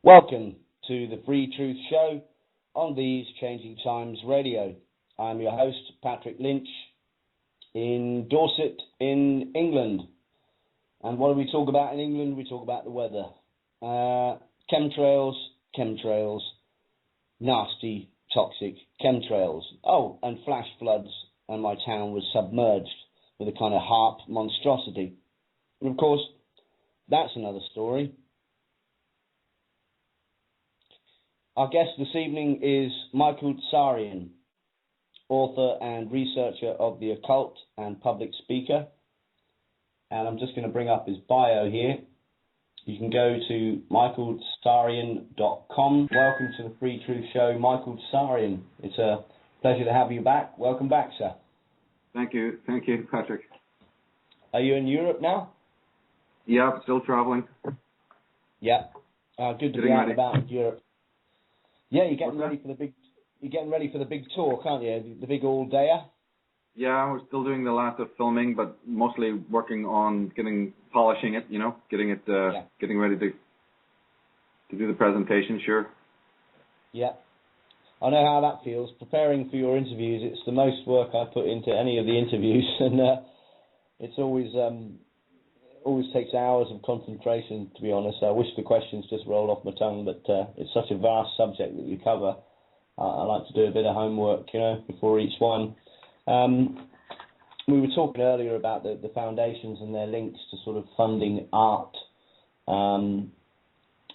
Welcome to the FreeTruth show on These Changing Times Radio. I'm your host, Patrick Lynch, in Dorset in England. And what do we talk about in England? We talk about the weather. Chemtrails, nasty, toxic chemtrails. Oh, and flash floods, and my town was submerged with a kind of harp monstrosity. And of course, that's another story. Our guest this evening is Michael TSARION, author and researcher of the occult and public speaker. And I'm just going to bring up his bio here. You can go to michaeltsarion.com. Welcome to the FreeTruth show, Michael TSARION. It's a pleasure to have you back. Welcome back, sir. Thank you, Patrick. Are you in Europe now? Yeah, still traveling. Yeah, good to be out and about in Europe. Yeah, you're getting ready for the big. You're getting ready for the big tour, can't you? The big all-dayer. Yeah, we're still doing the last of filming, but mostly working on polishing it. Getting ready to do the presentation. Sure. Yeah, I know how that feels. Preparing for your interviews, it's the most work I put into any of the interviews, and it's always takes hours of concentration, to be honest. I wish the questions just rolled off my tongue, but it's such a vast subject that you cover. I like to do a bit of homework, before each one. We were talking earlier about the foundations and their links to sort of funding art. And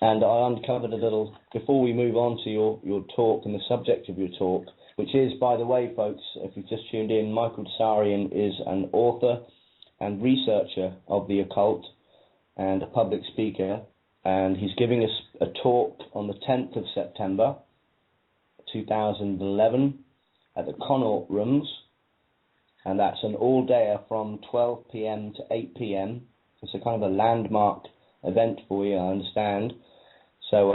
I uncovered a little, before we move on to your talk and the subject of your talk, which is, by the way, folks, if you've just tuned in, Michael TSARION is an author and researcher of the occult and a public speaker, and he's giving us a talk on the 10th of September 2011 at the Connaught Rooms, and that's an all-dayer from 12 p.m. to 8 p.m. It's a kind of a landmark event for you, I understand. So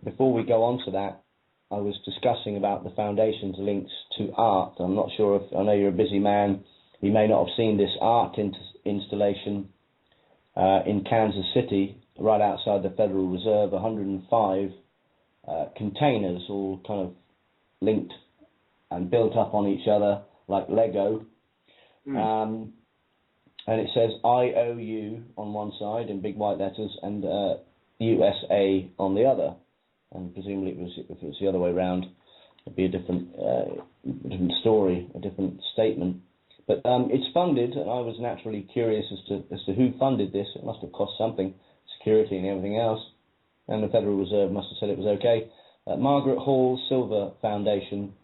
before we go on to that, I was discussing about the Foundation's links to art. I'm not sure if, I know you're a busy man, you may not have seen this art installation in Kansas City, right outside the Federal Reserve, 105 containers, all kind of linked and built up on each other like Lego. And it says IOU on one side in big white letters and USA on the other. And presumably if it was the other way around, it'd be a different story, a different statement. But it's funded, and I was naturally curious as to who funded this. It must have cost something, security and everything else. And the Federal Reserve must have said it was okay. Margaret Hall Silver Foundation,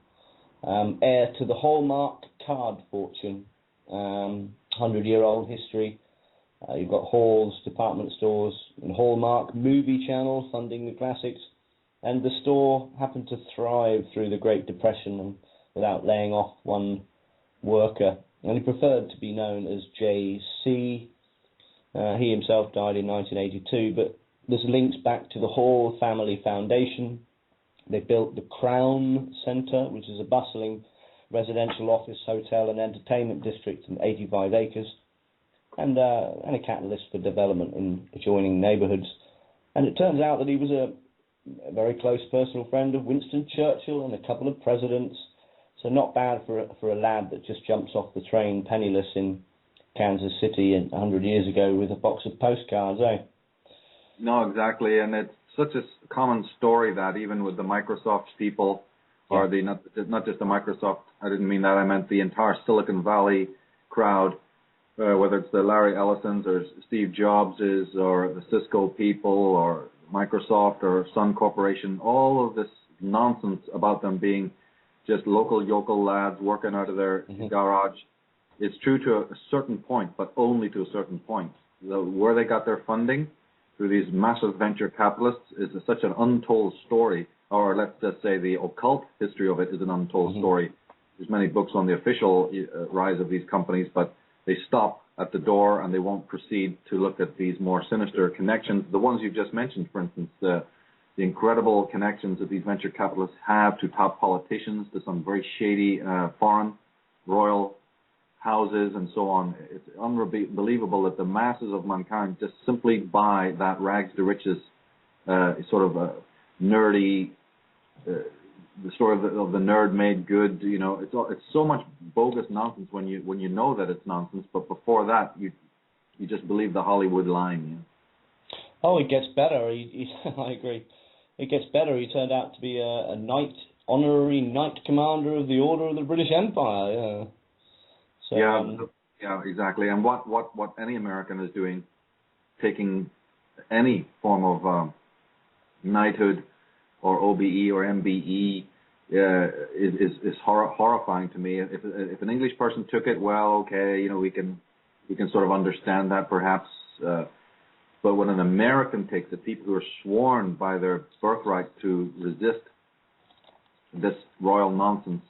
heir to the Hallmark card fortune, 100-year-old history. You've got Hall's department stores and Hallmark movie channel funding the classics. And the store happened to thrive through the Great Depression and without laying off one worker. And he preferred to be known as J.C. He himself died in 1982, but there's links back to the Hall Family Foundation. They built the Crown Centre, which is a bustling residential office, hotel and entertainment district in 85 acres, and a catalyst for development in adjoining neighbourhoods. And it turns out that he was a very close personal friend of Winston Churchill and a couple of presidents. So not bad for a lad that just jumps off the train penniless in Kansas City 100 years ago with a box of postcards, eh? No, exactly, and it's such a common story that even with the Microsoft people, or the not just the Microsoft, I didn't mean that, I meant the entire Silicon Valley crowd, whether it's the Larry Ellisons or Steve Jobses or the Cisco people or Microsoft or Sun Corporation, all of this nonsense about them being just local yokel lads working out of their garage. It's true to a certain point, but only to a certain point. Where they got their funding through these massive venture capitalists is such an untold story, or let's just say the occult history of it is an untold story. There's many books on the official rise of these companies, but they stop at the door and they won't proceed to look at these more sinister connections. The ones you've just mentioned, for instance, the incredible connections that these venture capitalists have to top politicians, to some very shady foreign royal houses and so on. It's unbelievable that the masses of mankind just simply buy that rags to riches sort of a nerdy, the story of the nerd made good. You know, it's so much bogus nonsense when you know that it's nonsense. But before that, you just believe the Hollywood line. You know? Oh, it gets better. I agree. It gets better. He turned out to be a honorary knight commander of the Order of the British Empire. Yeah. So, yeah, exactly. And what any American is doing, taking any form of knighthood or OBE or MBE is horrifying to me. If an English person took it, well, okay, you know, we can sort of understand that perhaps. But when an American takes it, people who are sworn by their birthright to resist this royal nonsense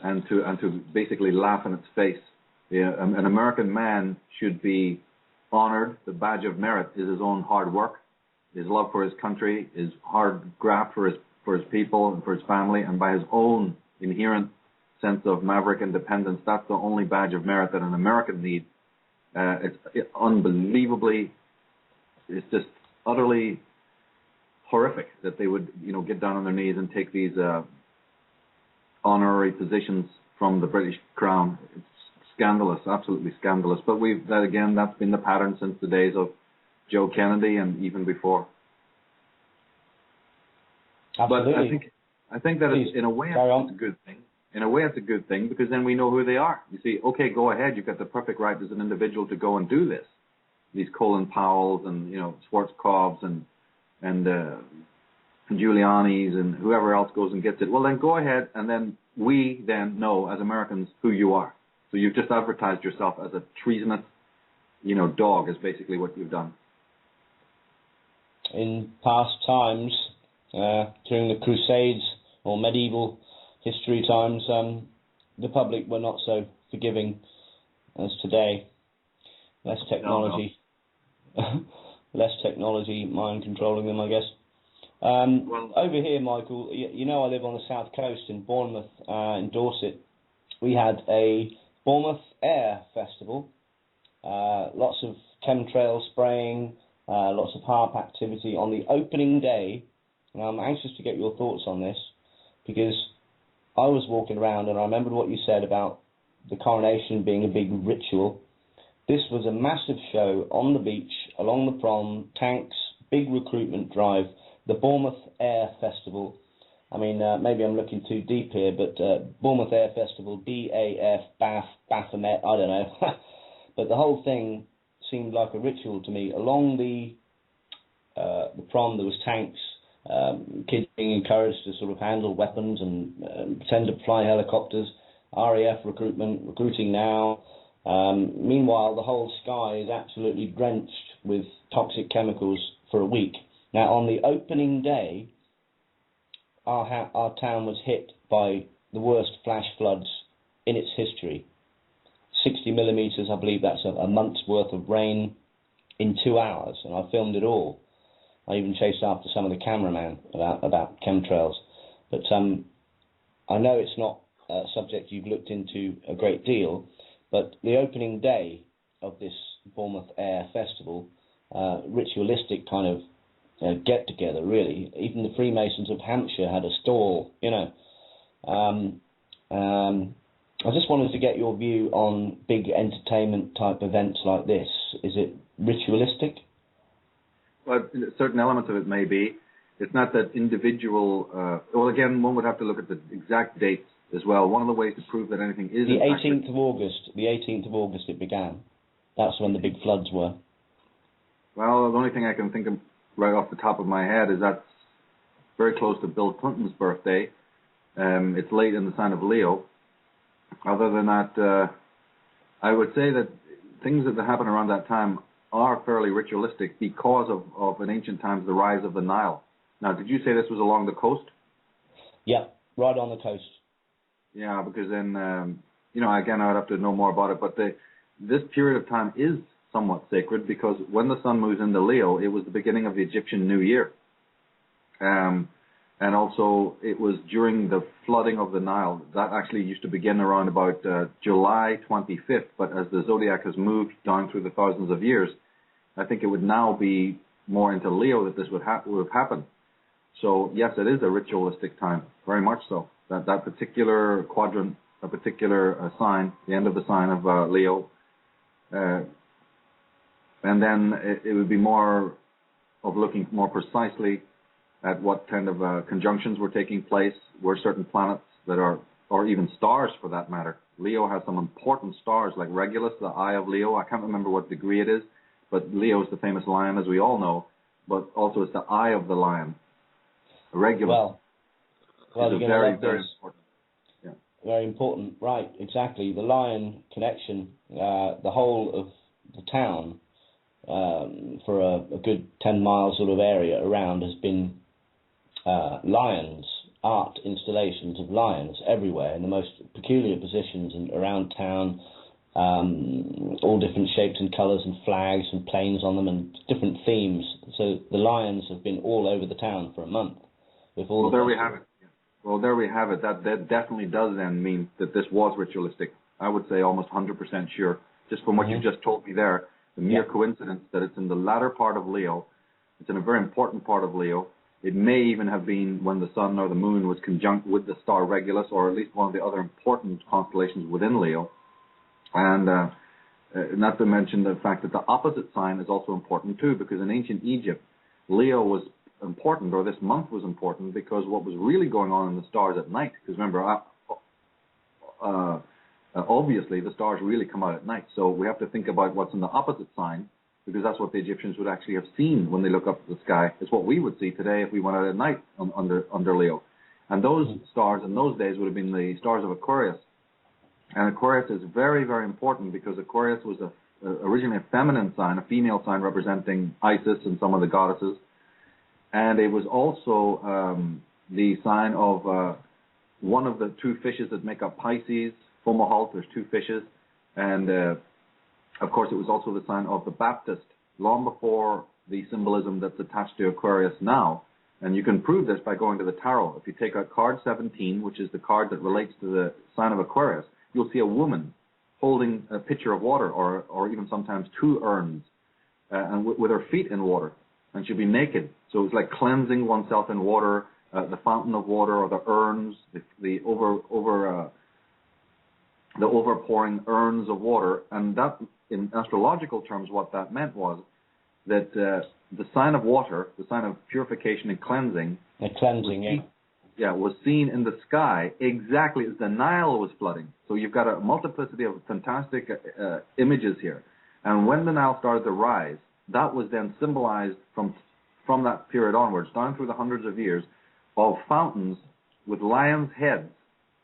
and to basically laugh in its face. Yeah, an American man should be honored. The badge of merit is his own hard work, his love for his country, his hard graft for his people and for his family, and by his own inherent sense of maverick independence. That's the only badge of merit that an American needs. It's unbelievably, it's just utterly horrific that they would, you know, get down on their knees and take these honorary positions from the British Crown. It's scandalous, absolutely scandalous. But that's been the pattern since the days of Joe Kennedy and even before. Absolutely. But I think that in a way it's a good thing. In a way, it's a good thing because then we know who they are. You see, okay, go ahead. You've got the perfect right as an individual to go and do this. These Colin Powells and, you know, Schwarzkopfs and Giuliani's and whoever else goes and gets it. Well, then go ahead, and then we then know as Americans who you are. So you've just advertised yourself as a treasonous, you know, dog is basically what you've done. In past times, during the Crusades or medieval history times, the public were not so forgiving as today. Less technology. No. Less technology, mind controlling them, I guess. Over here, Michael, you know I live on the south coast in Bournemouth, in Dorset. We had a Bournemouth Air Festival. Lots of chemtrail spraying, lots of harp activity on the opening day. And I'm anxious to get your thoughts on this because I was walking around and I remembered what you said about the coronation being a big ritual. This was a massive show on the beach, along the prom, tanks, big recruitment drive, the Bournemouth Air Festival. I mean, maybe I'm looking too deep here, but Bournemouth Air Festival, BAF, Baphomet, I don't know. But the whole thing seemed like a ritual to me. Along the prom, there was tanks, kids being encouraged to sort of handle weapons and pretend to fly helicopters, RAF recruiting now. Meanwhile, the whole sky is absolutely drenched with toxic chemicals for a week. Now, on the opening day, our town was hit by the worst flash floods in its history. 60 millimetres, I believe that's a month's worth of rain in 2 hours, and I filmed it all. I even chased after some of the cameraman about chemtrails. But I know it's not a subject you've looked into a great deal, but the opening day of this Bournemouth Air Festival, ritualistic kind of get-together, really. Even the Freemasons of Hampshire had a stall, you know. I just wanted to get your view on big entertainment-type events like this. Is it ritualistic? Well, certain elements of it may be. It's not that individual... well, again, one would have to look at the exact dates as well. One of the ways to prove that anything is... The 18th of August. The 18th of August it began. That's when the big floods were. Well, the only thing I can think of right off the top of my head is that's very close to Bill Clinton's birthday. It's late in the sign of Leo. Other than that, I would say that things that happen around that time are fairly ritualistic because of in ancient times, the rise of the Nile. Now, did you say this was along the coast? Yeah, right on the coast. Yeah, because then, you know, again, I would have to know more about it, but this period of time is somewhat sacred because when the sun moves into Leo, it was the beginning of the Egyptian New Year. And also, it was during the flooding of the Nile. That actually used to begin around about July 25th, but as the zodiac has moved down through the thousands of years, I think it would now be more into Leo that this would have happened. So yes, it is a ritualistic time, very much so. That particular quadrant, a particular sign, the end of the sign of Leo, and then it would be more of looking more precisely at what kind of conjunctions were taking place, where certain planets that are, or even stars for that matter. Leo has some important stars like Regulus, the eye of Leo. I can't remember what degree it is, but Leo is the famous lion, as we all know, but also it's the eye of the lion. Regulus well, is very, very important. Yeah. Very important, right, exactly. The lion connection, the whole of the town, for a good 10 mile sort of area around has been lions, art installations of lions everywhere in the most peculiar positions and around town, all different shapes and colours and flags and planes on them and different themes. So the lions have been all over the town for a month. With all there we have it. Well, there we have it. That definitely does then mean that this was ritualistic. I would say almost 100% sure, just from what you've just told me there. The mere coincidence that it's in the latter part of Leo, it's in a very important part of Leo. It may even have been when the sun or the moon was conjunct with the star Regulus, or at least one of the other important constellations within Leo. And not to mention the fact that the opposite sign is also important too, because in ancient Egypt, Leo was important, or this month was important, because what was really going on in the stars at night, because remember, obviously the stars really come out at night, so we have to think about what's in the opposite sign, because that's what the Egyptians would actually have seen when they look up at the sky. It's what we would see today if we went out at night under Leo. And those stars in those days would have been the stars of Aquarius. And Aquarius is very, very important because Aquarius was originally a feminine sign, a female sign representing Isis and some of the goddesses. And it was also the sign of one of the two fishes that make up Pisces, Fomalhaut. There's two fishes. And of course, it was also the sign of the Baptist, long before the symbolism that's attached to Aquarius now. And you can prove this by going to the tarot. If you take out card 17, which is the card that relates to the sign of Aquarius, you'll see a woman holding a pitcher of water, or even sometimes two urns, and with her feet in water. And she'll be naked. So it's like cleansing oneself in water, the fountain of water, or the urns, the overpouring urns of water. And that, in astrological terms, what that meant was that the sign of water, the sign of purification and cleansing, was seen in the sky exactly as the Nile was flooding. So you've got a multiplicity of fantastic images here. And when the Nile started to rise, that was then symbolized from that period onwards, down through the hundreds of years, of fountains with lions' heads,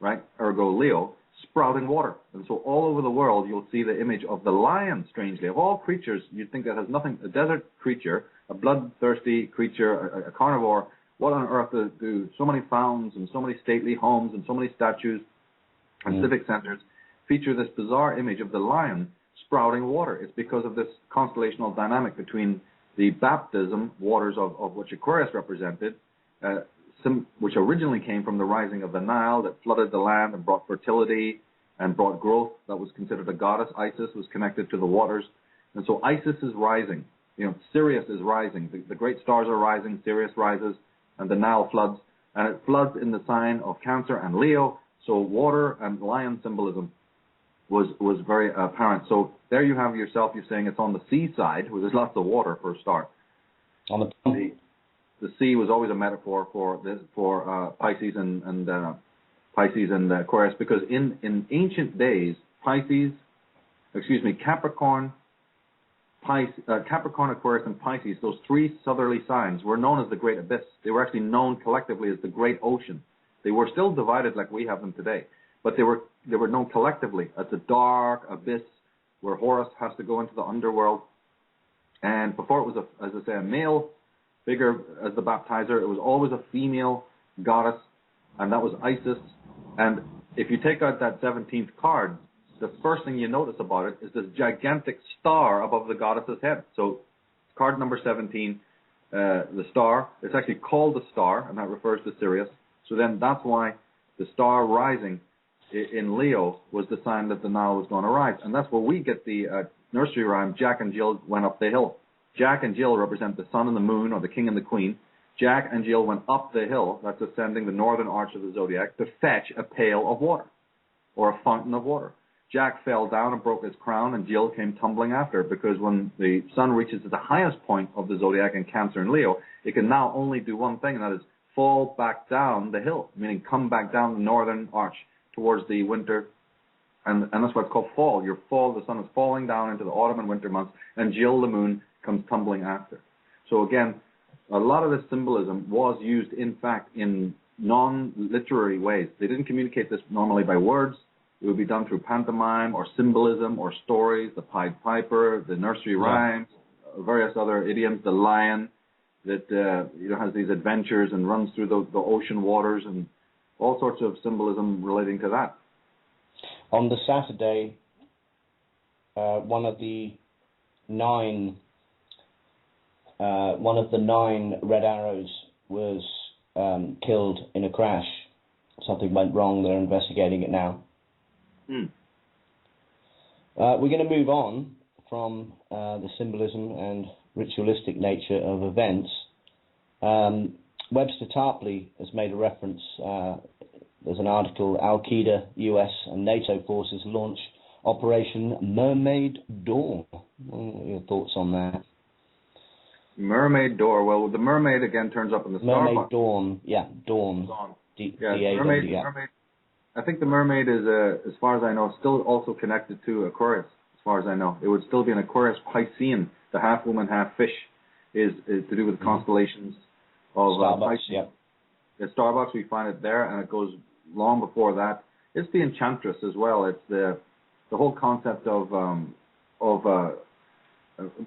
right, ergo Leo, sprouting water. And so all over the world, you'll see the image of the lion, strangely. Of all creatures, you'd think that has nothing, a desert creature, a bloodthirsty creature, a carnivore, what on earth do so many fountains and so many stately homes and so many statues and civic centers feature this bizarre image of the lion sprouting water? It's because of this constellational dynamic between the baptism waters of which Aquarius represented, which originally came from the rising of the Nile that flooded the land and brought fertility and brought growth. That was considered a goddess. Isis was connected to the waters. And so Isis is rising. You know, Sirius is rising. The great stars are rising. Sirius rises, and the Nile floods. And it floods in the sign of Cancer and Leo. So water and lion symbolism was very apparent. So there you have yourself. You're saying it's on the seaside, where there's lots of water for a start. On the sea was always a metaphor for Pisces and Aquarius, because in ancient days, Capricorn, Aquarius, and Pisces, those three southerly signs were known as the Great Abyss. They were actually known collectively as the Great Ocean. They were still divided like we have them today, but they were known collectively as the dark abyss where Horus has to go into the underworld. And before it was, a male figure as the baptizer, it was always a female goddess, and that was Isis. And if you take out that 17th card, the first thing you notice about it is this gigantic star above the goddess's head. So card number 17, the star, it's actually called the star, and that refers to Sirius. So then that's why the star rising in Leo was the sign that the Nile was going to rise. And that's where we get the nursery rhyme, Jack and Jill went up the hill. Jack and Jill represent the sun and the moon, or the king and the queen. Jack and Jill went up the hill, that's ascending the northern arch of the zodiac, to fetch a pail of water, or a fountain of water. Jack fell down and broke his crown, and Jill came tumbling after, because when the sun reaches the highest point of the zodiac in Cancer and Leo, it can now only do one thing, and that is fall back down the hill, meaning come back down the northern arch towards the winter, and that's why it's called fall. The sun is falling down into the autumn and winter months, and Jill, the moon, comes tumbling after. So again, a lot of this symbolism was used, in fact, in non-literary ways. They didn't communicate this normally by words. It would be done through pantomime or symbolism or stories, the Pied Piper, the nursery rhymes, various other idioms, the lion that has these adventures and runs through the ocean waters, and all sorts of symbolism relating to that. On the Saturday, one of the nine red arrows was killed in a crash. Something went wrong. They're investigating it now. We're going to move on from the symbolism and ritualistic nature of events. Webster Tarpley has made a reference. There's an article, Al-Qaeda, US and NATO forces launch Operation Mermaid Door. What are your thoughts on that? Mermaid Door. Well, the mermaid again turns up in the Mermaid Starbucks. Dawn. Yeah, Dawn. Mermaid. I think the mermaid is, as far as I know, still also connected to Aquarius. As far as I know, it would still be an Aquarius Piscean. The half woman, half fish is to do with constellations of Starbucks. Pisces. At Starbucks, we find it there, and it goes long before that. It's the enchantress as well. It's the whole concept of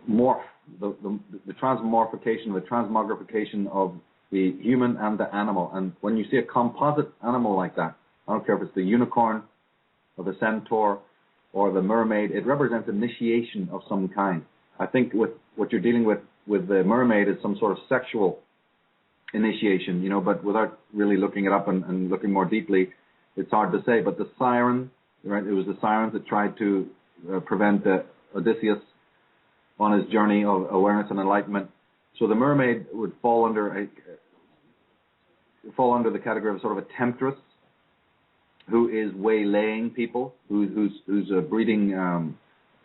morph, the transmorphication, the transmogrification of the human and the animal. And when you see a composite animal like that, I don't care if it's the unicorn or the centaur or the mermaid, it represents initiation of some kind. I think with what you're dealing with the mermaid is some sort of sexual initiation, but without really looking it up and looking more deeply, it's hard to say. But the siren, right? It was the sirens that tried to prevent Odysseus on his journey of awareness and enlightenment. So the mermaid would fall under the category of sort of a temptress who is waylaying people, who's breeding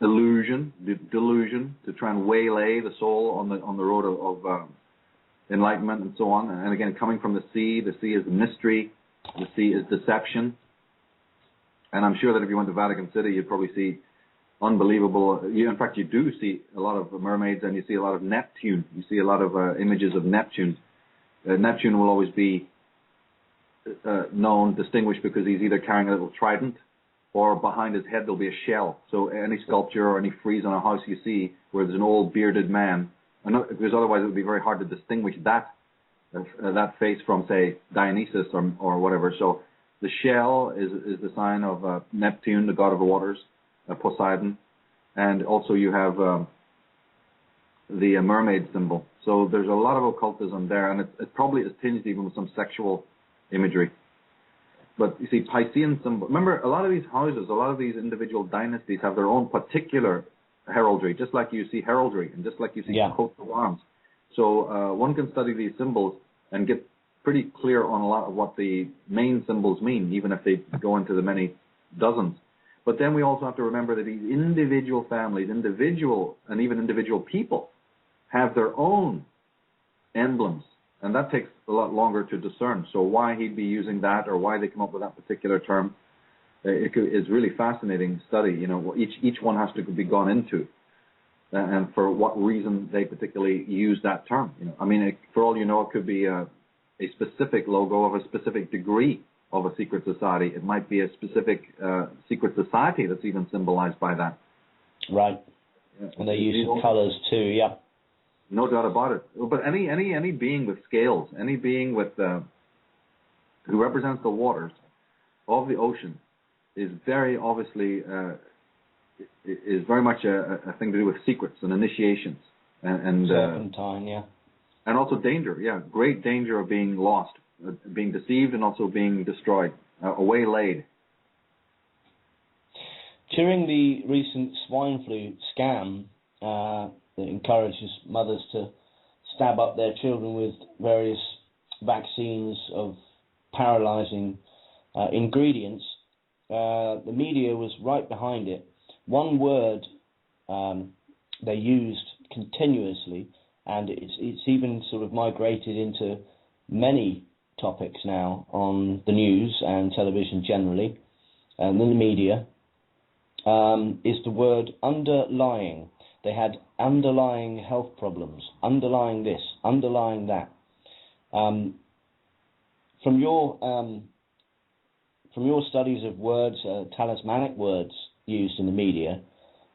delusion to try and waylay the soul on the road of enlightenment and so on. And again, coming from the sea is mystery, the sea is deception. And I'm sure that if you went to Vatican City, you'd probably see unbelievable. In fact, you do see a lot of mermaids, and you see a lot of Neptune. You see a lot of images of Neptune. Neptune will always be distinguished because he's either carrying a little trident, or behind his head there'll be a shell. So any sculpture or any frieze on a house you see where there's an old bearded man, because otherwise it would be very hard to distinguish that face from, say, Dionysus or whatever. So the shell is the sign of Neptune, the god of the waters, Poseidon, and also you have the mermaid symbol. So there's a lot of occultism there, and it probably is tinged even with some sexual imagery. But you see, Piscean symbol. Remember, a lot of these houses, a lot of these individual dynasties have their own particular heraldry, just like you see heraldry, and just like you see coats of arms. So one can study these symbols and get pretty clear on a lot of what the main symbols mean, even if they go into the many dozens. But then we also have to remember that these individual families, and even individual people have their own emblems, and that takes a lot longer to discern. So why he'd be using that, or why they come up with that particular term, is really fascinating study. Each one has to be gone into, and for what reason they particularly use that term. I mean, for all you know, it could be a specific logo of a specific degree of a secret society. It might be a specific secret society that's even symbolized by that. Right. And they use the colors too. No doubt about it. But any being with scales, any being with who represents the waters of the ocean, is very obviously is very much a thing to do with secrets and initiations and serpentine, and also danger. Great danger of being lost, being deceived, and also being destroyed, waylaid. During the recent swine flu scam, that encourages mothers to stab up their children with various vaccines of paralyzing ingredients. The media was right behind it. One word they used continuously, and it's even sort of migrated into many topics now on the news and television generally, and in the media, is the word underlying. They had underlying health problems, underlying this, underlying that. From your studies of words, talismanic words used in the media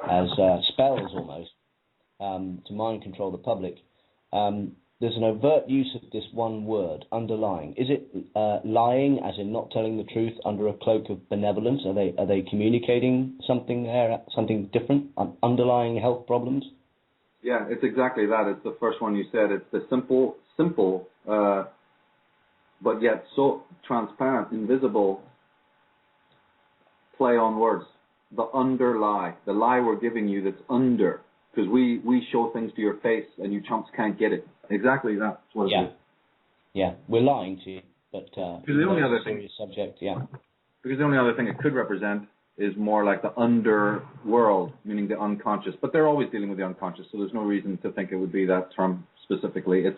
as spells almost to mind control the public, there's an overt use of this one word, underlying. Is it lying, as in not telling the truth under a cloak of benevolence? Are they communicating something there, something different, underlying health problems? Yeah, it's exactly that. It's the first one you said. It's the simple, but yet so transparent, invisible play on words. The underlie, the lie we're giving you that's under. Because we show things to your face and you chumps can't get it. Exactly, that's what it is. Yeah, we're lying to you, but because the only other serious subject, Because the only other thing it could represent is more like the underworld, meaning the unconscious. But they're always dealing with the unconscious, so there's no reason to think it would be that term specifically. It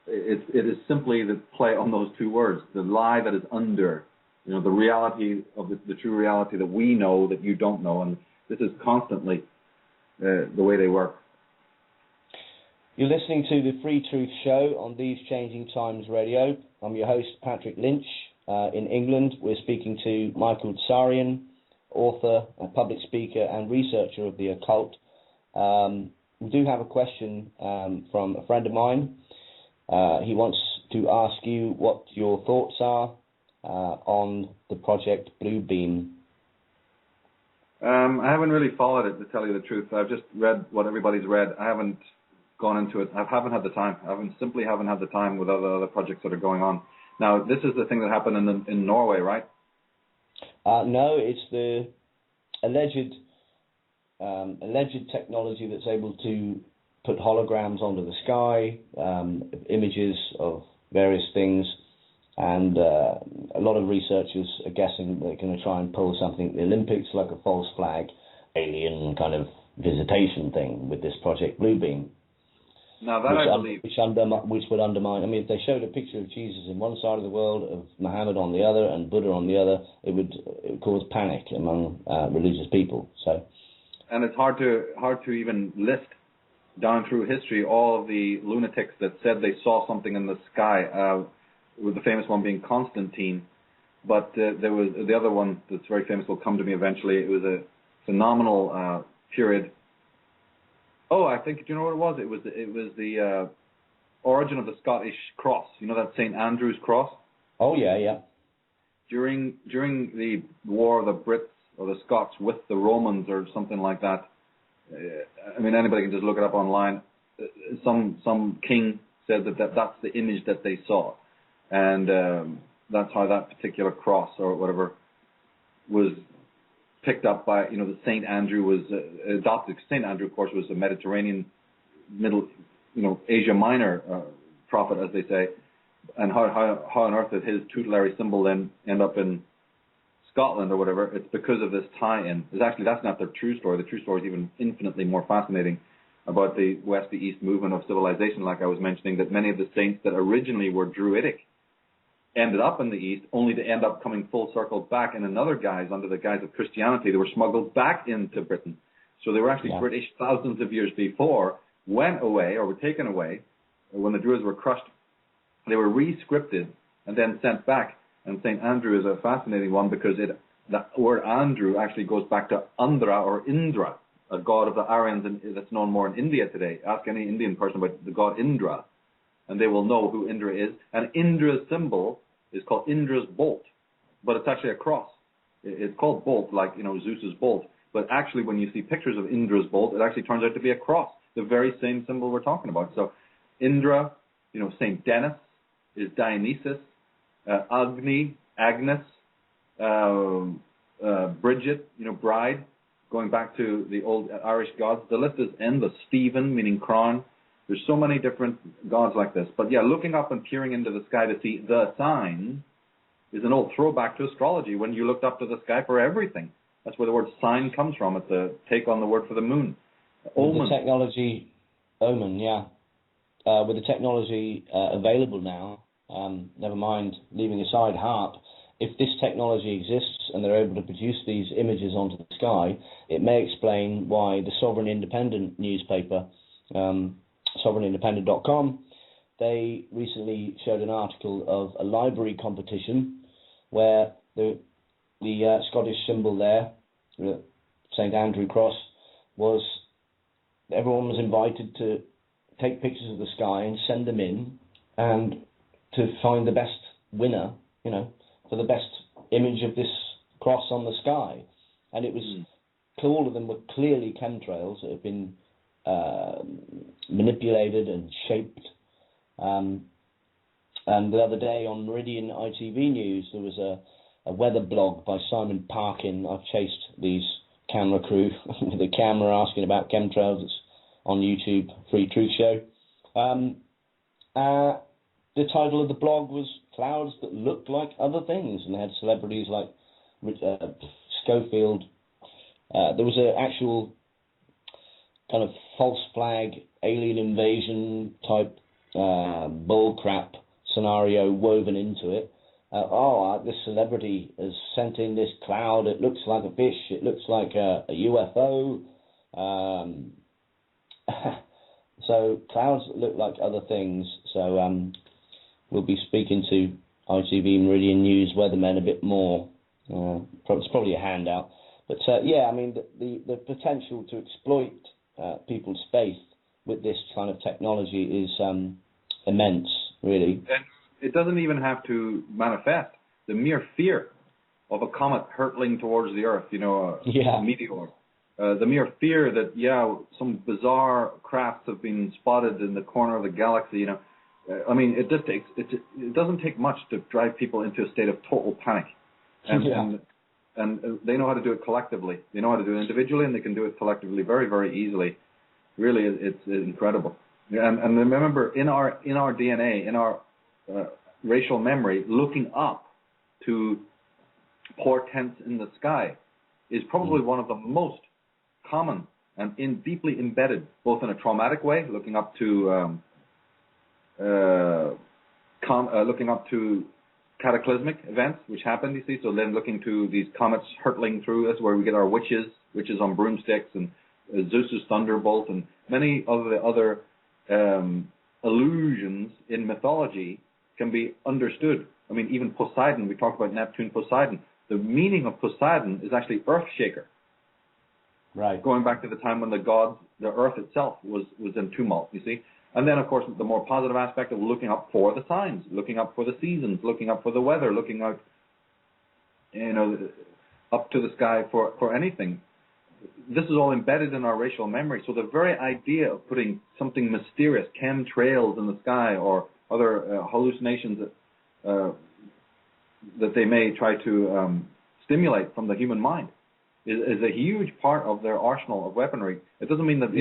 is simply the play on those two words, the lie that is under, the reality of the true reality that we know that you don't know, and this is constantly the way they work. You're listening to the FreeTruth show on These Changing Times Radio. I'm your host, Patrick Lynch. In England, we're speaking to Michael TSARION, author, a public speaker, and researcher of the occult. We do have a question from a friend of mine. He wants to ask you what your thoughts are on the project Bluebeam. I haven't really followed it, to tell you the truth. I've just read what everybody's read. I haven't gone into it. I haven't had the time. I simply haven't had the time with other projects that are going on. Now, this is the thing that happened in Norway, right? No, it's the alleged technology that's able to put holograms onto the sky, images of various things, and a lot of researchers are guessing they're going to try and pull something, the Olympics, like a false flag, alien kind of visitation thing with this project Bluebeam. Now that I believe, which would undermine. I mean, if they showed a picture of Jesus in one side of the world, of Muhammad on the other, and Buddha on the other, it would cause panic among religious people. So, and it's hard to even list down through history all of the lunatics that said they saw something in the sky. With the famous one being Constantine, but there was the other one that's very famous. Will come to me eventually. It was a phenomenal period. Oh, I think, do you know what it was? It was the origin of the Scottish cross. You know that St. Andrew's cross? Oh, yeah. During the war of the Brits or the Scots with the Romans or something like that, I mean, anybody can just look it up online. Some king said that's the image that they saw. And that's how that particular cross or whatever was picked up by, the St. Andrew was adopted. St. Andrew, of course, was a Mediterranean, Asia Minor prophet, as they say. And how on earth did his tutelary symbol then end up in Scotland or whatever? It's because of this tie-in. That's not the true story. The true story is even infinitely more fascinating about the West to East movement of civilization, like I was mentioning, that many of the saints that originally were Druidic ended up in the East, only to end up coming full circle back in another guise, under the guise of Christianity. They were smuggled back into Britain. So they were actually British thousands of years before, went away or were taken away. When the Druids were crushed, they were re-scripted and then sent back. And St. Andrew is a fascinating one because the word Andrew actually goes back to Andhra or Indra, a god of the Aryans that's known more in India today. Ask any Indian person about the god Indra, and they will know who Indra is. And Indra's symbol is called Indra's bolt, but it's actually a cross. It's called bolt, like, Zeus's bolt. But actually, when you see pictures of Indra's bolt, it actually turns out to be a cross, the very same symbol we're talking about. So Indra, St. Denis is Dionysus, Agni, Agnes, Bridget, bride, going back to the old Irish gods. The list is endless. Stephen, meaning crown. There's so many different gods like this. But yeah, looking up and peering into the sky to see the sign is an old throwback to astrology, when you looked up to the sky for everything. That's where the word sign comes from. It's a take on the word for the moon. Omen. With the technology, omen, yeah. With the technology available now, never mind leaving aside HARP, if this technology exists and they're able to produce these images onto the sky, it may explain why the Sovereign Independent newspaper, sovereignindependent.com, they recently showed an article of a library competition where the Scottish symbol there, the St Andrew Cross, was, everyone was invited to take pictures of the sky and send them in, and to find the best winner, you know, for the best image of this cross on the sky. And it was, all of them were clearly chemtrails that have been manipulated and shaped. And the other day on Meridian ITV News, there was a weather blog by Simon Parkin. I've chased these camera crew with a camera asking about chemtrails. It's on YouTube, FreeTruth show. The title of the blog was Clouds That Looked Like Other Things, and they had celebrities like Schofield. There was an actual kind of false flag, alien invasion type bullcrap scenario woven into it. This celebrity has sent in this cloud. It looks like a fish. It looks like a UFO. So clouds that look like other things. So we'll be speaking to ITV Meridian News weathermen a bit more. It's probably a handout. But yeah, I mean, the potential to exploit people's faith with this kind of technology is immense, really. And it doesn't even have to manifest. The mere fear of a comet hurtling towards the Earth, a meteor. The mere fear that, some bizarre crafts have been spotted in the corner of the galaxy, I mean, it doesn't take much to drive people into a state of total panic. And they know how to do it collectively. They know how to do it individually, and they can do it collectively very, very easily. Really, it's incredible. And remember, in our DNA, in our racial memory, looking up to portents in the sky is probably one of the most common and deeply embedded, both in a traumatic way, looking up to cataclysmic events which happened, you see. So then looking to these comets hurtling through, that's where we get our witches on broomsticks, and Zeus's thunderbolt, and many of the other illusions in mythology can be understood. I mean, even Poseidon, we talked about Neptune, Poseidon. The meaning of Poseidon is actually earth shaker. Right. Going back to the time when the gods, the earth itself was in tumult, you see. And then, of course, the more positive aspect of looking up for the signs, looking up for the seasons, looking up for the weather, looking out, up to the sky for anything. This is all embedded in our racial memory. So the very idea of putting something mysterious, chemtrails in the sky, or other hallucinations that they may try to stimulate from the human mind is a huge part of their arsenal of weaponry. It doesn't mean that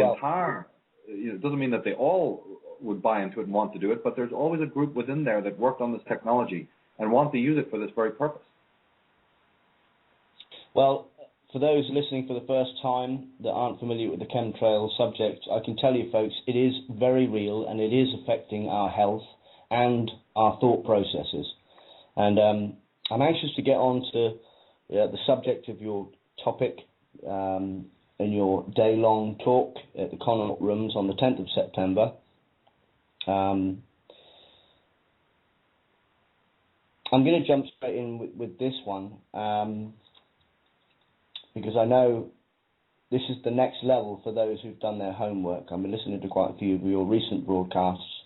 it doesn't mean that they all would buy into it and want to do it, but there's always a group within there that worked on this technology and want to use it for this very purpose. Well, for those listening for the first time that aren't familiar with the chemtrail subject, I can tell you, folks, it is very real, and it is affecting our health and our thought processes. And I'm anxious to get on to the subject of your topic in your day-long talk at the Connaught Rooms on the 10th of September. I'm going to jump straight in with this one, because I know this is the next level for those who've done their homework. I've been listening to quite a few of your recent broadcasts.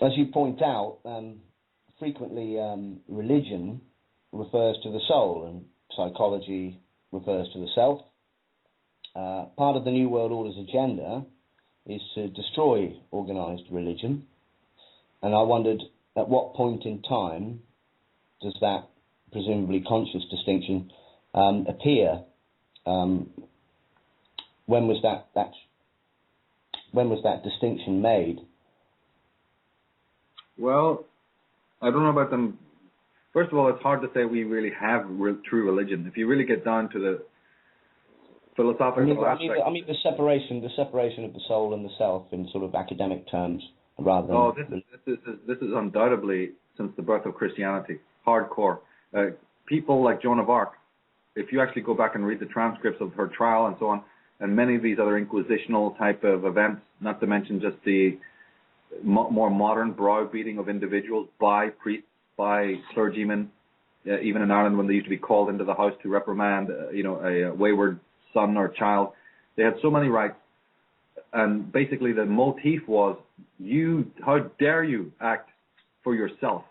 As you point out, frequently religion refers to the soul and psychology refers to the self. Part of the New World Order's agenda is to destroy organised religion, and I wondered at what point in time does that presumably conscious distinction, appear? When was that distinction made? Well, I don't know about them. First of all, it's hard to say we really have true religion. If you really get down to the philosophical aspect. I mean the separation of the soul and the self in sort of academic terms, rather than. Oh, this is undoubtedly since the birth of Christianity, hardcore. People like Joan of Arc, if you actually go back and read the transcripts of her trial and so on, and many of these other inquisitional type of events, not to mention just the more modern browbeating of individuals by priests, by clergymen, even in Ireland when they used to be called into the house to reprimand, a wayward son or child. They had so many rights, and basically the motif was, how dare you act for yourself?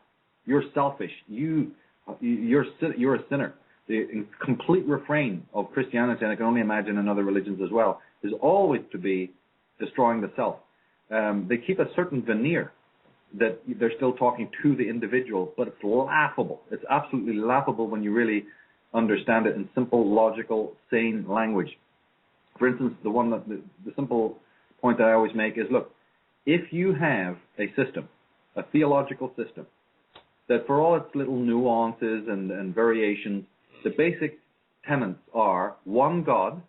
You're selfish. You're a sinner. The complete refrain of Christianity, and I can only imagine in other religions as well, is always to be destroying the self. They keep a certain veneer that they're still talking to the individual, but it's laughable. It's absolutely laughable when you really understand it in simple, logical, sane language. For instance, the simple point that I always make is, look, if you have a system, a theological system, that for all its little nuances and variations, the basic tenets are one God,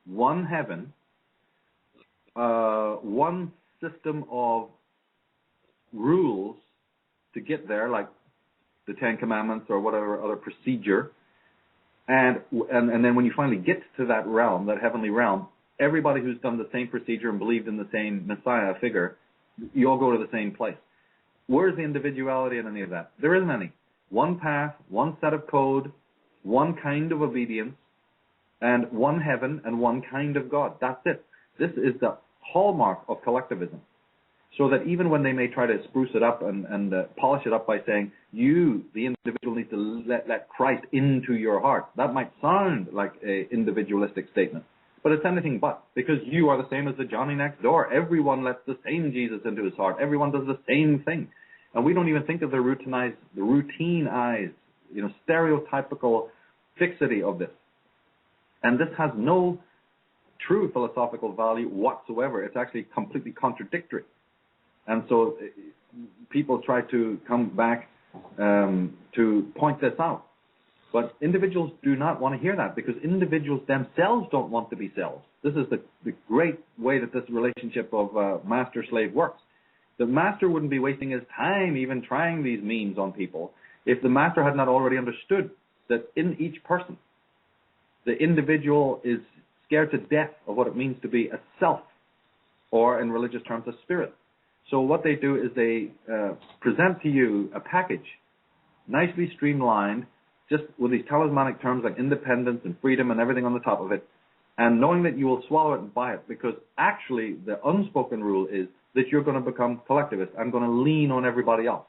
one heaven, one system of rules to get there, like the Ten Commandments or whatever other procedure, and then when you finally get to that realm, that heavenly realm, everybody who's done the same procedure and believed in the same Messiah figure, you all go to the same place. Where's the individuality in any of that? There isn't any. One path, one set of code, one kind of obedience, and one heaven and one kind of God. That's it. This is the hallmark of collectivism. So that even when they may try to spruce it up and polish it up by saying, you, the individual, need to let Christ into your heart, that might sound like an individualistic statement. But it's anything but, because you are the same as the Johnny next door. Everyone lets the same Jesus into his heart. Everyone does the same thing. And we don't even think of the routinized, stereotypical fixity of this. And this has no true philosophical value whatsoever. It's actually completely contradictory. And so people try to come back to point this out. But individuals do not want to hear that, because individuals themselves don't want to be selves. This is the great way that this relationship of master-slave works. The master wouldn't be wasting his time even trying these memes on people if the master had not already understood that in each person, the individual is scared to death of what it means to be a self, or in religious terms, a spirit. So what they do is they present to you a package, nicely streamlined, just with these talismanic terms like independence and freedom and everything on the top of it, and knowing that you will swallow it and buy it, because actually the unspoken rule is that you're going to become collectivist. I'm going to lean on everybody else.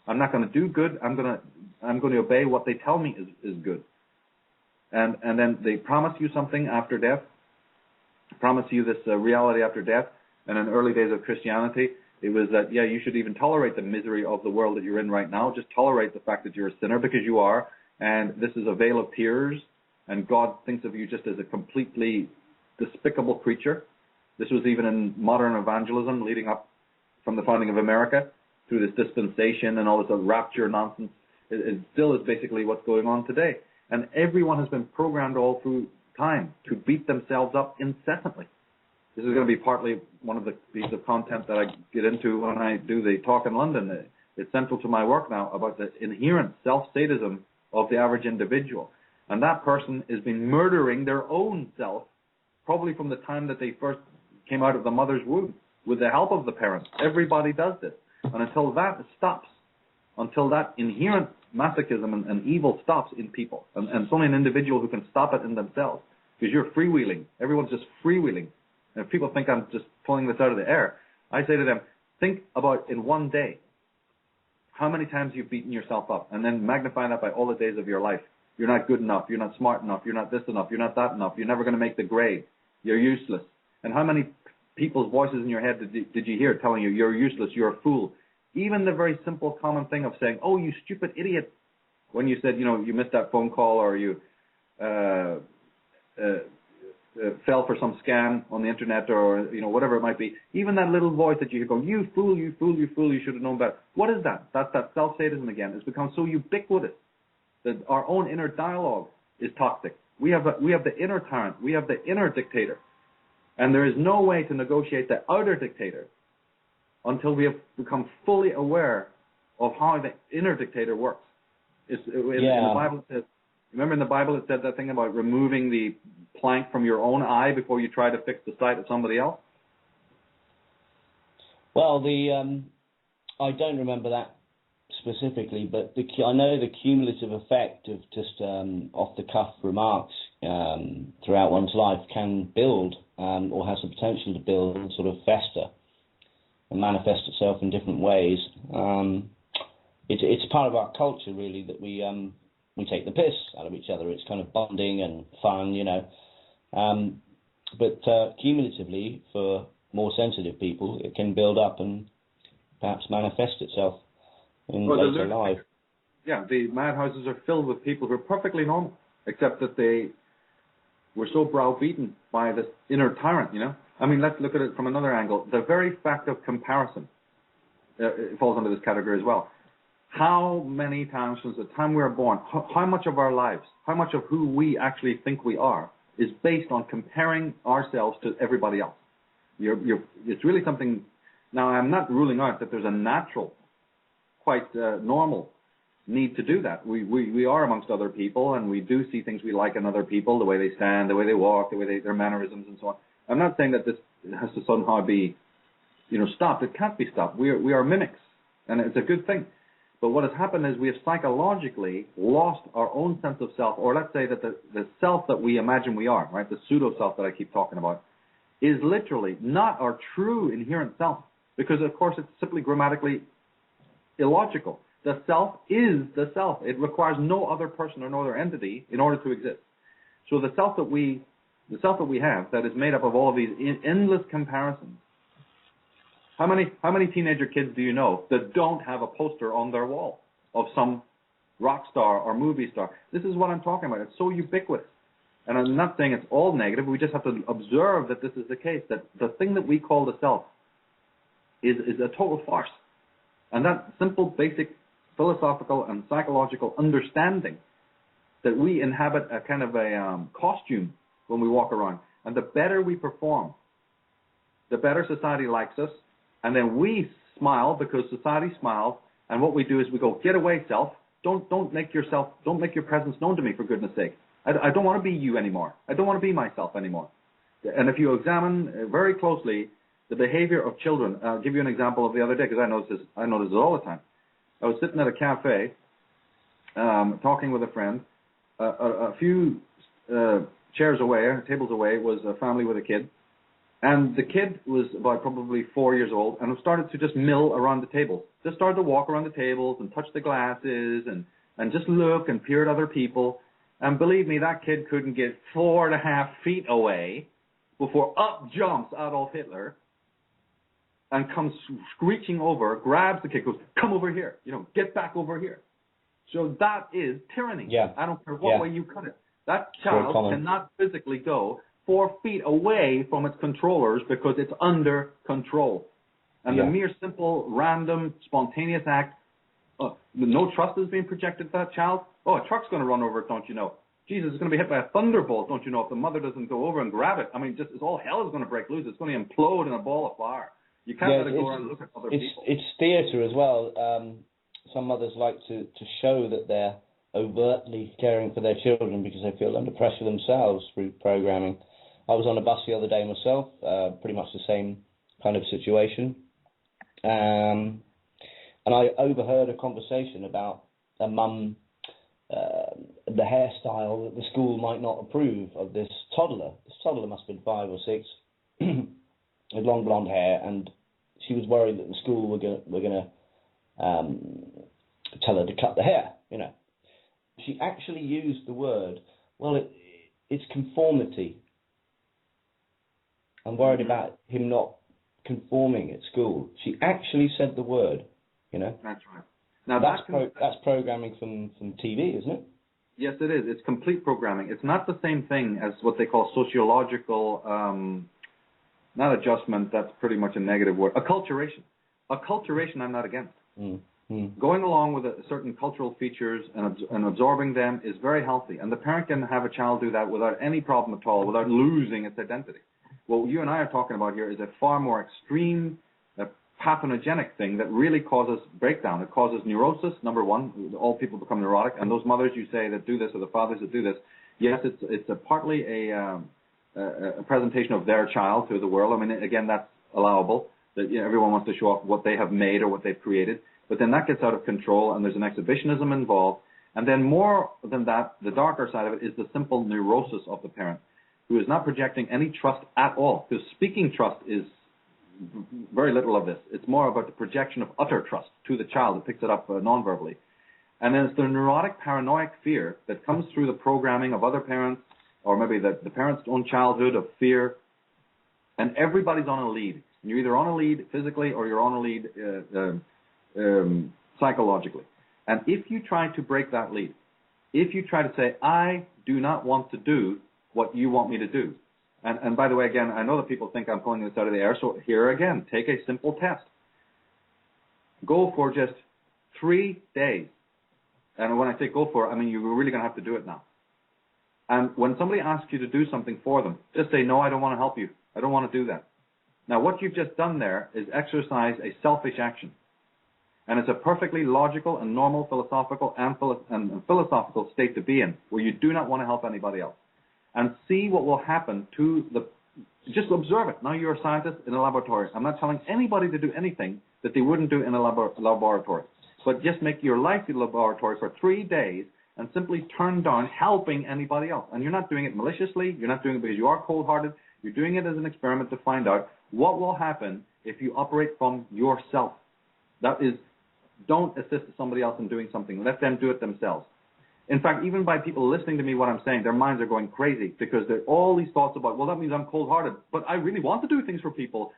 I'm not going to do good. I'm going to obey what they tell me is good. And then they promise you something after death, promise you this reality after death. And in the early days of Christianity, it was that, you should even tolerate the misery of the world that you're in right now. Just tolerate the fact that you're a sinner, because you are. And this is a vale of tears. And God thinks of you just as a completely despicable creature. This was even in modern evangelism leading up from the founding of America through this dispensation and all this rapture nonsense. It still is basically what's going on today. And everyone has been programmed all through time to beat themselves up incessantly. This is going to be partly one of the pieces of content that I get into when I do the talk in London. It's central to my work now about the inherent self-sadism of the average individual. And that person has been murdering their own self probably from the time that they first came out of the mother's womb with the help of the parents. Everybody does this. And until that stops, until that inherent masochism and evil stops in people, and it's only an individual who can stop it in themselves, because you're freewheeling. Everyone's just freewheeling. And if people think I'm just pulling this out of the air, I say to them, think about in one day how many times you've beaten yourself up, and then magnify that by all the days of your life. You're not good enough. You're not smart enough. You're not this enough. You're not that enough. You're never going to make the grade. You're useless. And how many people's voices in your head did you hear telling you you're useless, you're a fool? Even the very simple common thing of saying, oh, you stupid idiot, when you said, you missed that phone call, or you fell for some scam on the internet, or whatever it might be, even that little voice that you hear go, you fool, you fool, you fool, you should have known better. What is that? That's that self-sadism again. It's become so ubiquitous that our own inner dialogue is toxic. We have the inner tyrant, we have the inner dictator, and there is no way to negotiate the outer dictator until we have become fully aware of how the inner dictator works. In the Bible it says, remember in the Bible it said that thing about removing the plank from your own eye before you try to fix the sight of somebody else? Well, I don't remember that specifically, but I know the cumulative effect of just off-the-cuff remarks throughout one's life can build, or has the potential to build and sort of fester and manifest itself in different ways. It's part of our culture, really, that we take the piss out of each other. It's kind of bonding and fun, but cumulatively, for more sensitive people, it can build up and perhaps manifest itself in later life. Yeah, the madhouses are filled with people who are perfectly normal, except that they were so browbeaten by this inner tyrant, I mean, let's look at it from another angle. The very fact of comparison it falls under this category as well. How many times since the time we were born, how much of our lives, how much of who we actually think we are is based on comparing ourselves to everybody else? It's really something. Now, I'm not ruling out that there's a natural, quite normal need to do that. We are amongst other people, and we do see things we like in other people, the way they stand, the way they walk, the way their mannerisms and so on. I'm not saying that this has to somehow be, stopped. It can't be stopped. We are mimics, and it's a good thing. But what has happened is we have psychologically lost our own sense of self, or let's say that the self that we imagine we are, right, the pseudo-self that I keep talking about, is literally not our true inherent self, because, of course, it's simply grammatically illogical. The self is the self. It requires no other person or no other entity in order to exist. So the self that we have, that is made up of all of these endless comparisons. How many teenager kids do you know that don't have a poster on their wall of some rock star or movie star? This is what I'm talking about. It's so ubiquitous. And I'm not saying it's all negative. We just have to observe that this is the case, that the thing that we call the self is a total farce. And that simple, basic philosophical and psychological understanding that we inhabit a kind of a costume when we walk around. And the better we perform, the better society likes us. And then we smile because society smiles. And what we do is we go, get away, self. Don't make your presence known to me, for goodness sake. I don't want to be you anymore. I don't want to be myself anymore. And if you examine very closely the behavior of children, I'll give you an example of the other day, because I notice this all the time. I was sitting at a cafe talking with a friend. A few chairs away, tables away, was a family with a kid. And the kid was about probably 4 years old and started to just mill around the table. Just started to walk around the tables and touch the glasses and just look and peer at other people. And believe me, that kid couldn't get 4.5 feet away before up jumps Adolf Hitler and comes screeching over, grabs the kid, goes, come over here, get back over here. So that is tyranny. Yeah. I don't care what way you cut it. That child cannot physically go 4 feet away from its controllers because it's under control. And the mere simple, random, spontaneous act, no trust is being projected to that child. Oh, a truck's going to run over it, don't you know? Jesus is going to be hit by a thunderbolt, don't you know, if the mother doesn't go over and grab it. I mean, just all hell is going to break loose. It's going to implode in a ball of fire. You can't let it go around and look at other people. It's theatre as well. Some mothers like to show that they're overtly caring for their children because they feel under pressure themselves through programming. I was on a bus the other day myself, pretty much the same kind of situation. And I overheard a conversation about a mum, the hairstyle that the school might not approve of this toddler. This toddler must have been 5 or 6, with long blonde hair, and she was worried that the school were going to tell her to cut the hair, She actually used the word, it's conformity. I'm worried about him not conforming at school. She actually said the word, That's right. Now that's programming from TV, isn't it? Yes, it is. It's complete programming. It's not the same thing as what they call sociological, not adjustment, that's pretty much a negative word, acculturation. Acculturation I'm not against. Going along with certain cultural features and absorbing them is very healthy. And the parent can have a child do that without any problem at all, without losing its identity. What you and I are talking about here is a far more extreme pathogenic thing that really causes breakdown. It causes neurosis, number one. All people become neurotic. And those mothers you say that do this, or the fathers that do this, yes, it's partly a presentation of their child to the world. I mean, again, that's allowable. That everyone wants to show off what they have made or what they've created. But then that gets out of control, and there's an exhibitionism involved. And then more than that, the darker side of it is the simple neurosis of the parent, who is not projecting any trust at all. Because speaking trust is very little of this. It's more about the projection of utter trust to the child. It picks it up non-verbally. And then it's the neurotic, paranoid fear that comes through the programming of other parents, or maybe the parent's own childhood of fear. And everybody's on a lead. You're either on a lead physically or you're on a lead psychologically. And if you try to break that lead, if you try to say, I do not want to do what you want me to do. And by the way, again, I know that people think I'm pulling this out of the air, so here again, take a simple test. Go for just 3 days. And when I say go for it, I mean you're really going to have to do it now. And when somebody asks you to do something for them, just say, no, I don't want to help you. I don't want to do that. Now, what you've just done there is exercise a selfish action. And it's a perfectly logical and normal philosophical and philosophical state to be in, where you do not want to help anybody else. And see what will happen to just observe it. Now you're a scientist in a laboratory. I'm not telling anybody to do anything that they wouldn't do in a laboratory. But just make your life the laboratory for 3 days and simply turn down helping anybody else. And you're not doing it maliciously. You're not doing it because you are cold-hearted. You're doing it as an experiment to find out what will happen if you operate from yourself. That is, don't assist somebody else in doing something. Let them do it themselves. In fact, even by people listening to me what I'm saying, their minds are going crazy because there are all these thoughts about, well, that means I'm cold-hearted, but I really want to do things for people.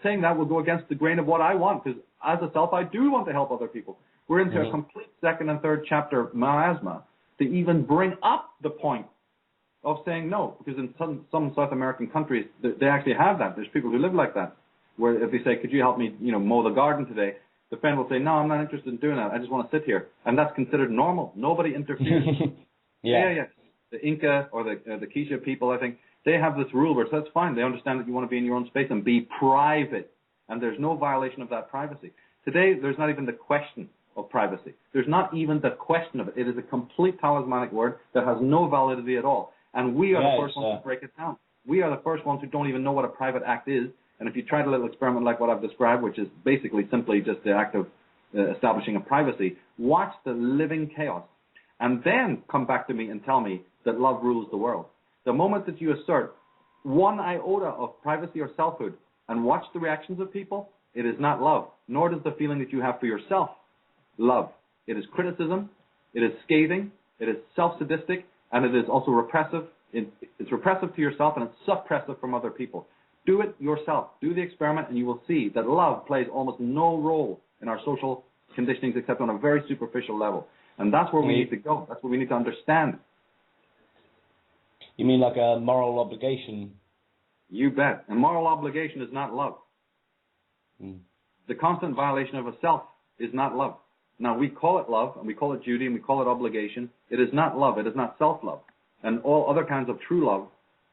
Saying that will go against the grain of what I want, because as a self, I do want to help other people. We're into a complete second and third chapter miasma to even bring up the point of saying no, because in some South American countries, they actually have that. There's people who live like that, where if they say, could you help me, mow the garden today? The friend will say, no, I'm not interested in doing that. I just want to sit here. And that's considered normal. Nobody interferes. Yeah. The Inca or the Quechua people, I think, they have this rule where that's fine. They understand that you want to be in your own space and be private. And there's no violation of that privacy. Today, there's not even the question of privacy. There's not even the question of it. It is a complete talismanic word that has no validity at all. And we are the first ones to break it down. We are the first ones who don't even know what a private act is. And if you tried a little experiment like what I've described, which is basically simply just the act of establishing a privacy, watch the living chaos. And then come back to me and tell me that love rules the world. The moment that you assert one iota of privacy or selfhood and watch the reactions of people, it is not love, nor does the feeling that you have for yourself love. It is criticism, it is scathing, it is self-sadistic, and it is also repressive. It's repressive to yourself and it's suppressive from other people. Do it yourself. Do the experiment and you will see that love plays almost no role in our social conditionings except on a very superficial level. And that's where we need to go. That's what we need to understand. You mean like a moral obligation? You bet. A moral obligation is not love. The constant violation of a self is not love. Now, we call it love, and we call it duty, and we call it obligation. It is not love. It is not self-love. And all other kinds of true love,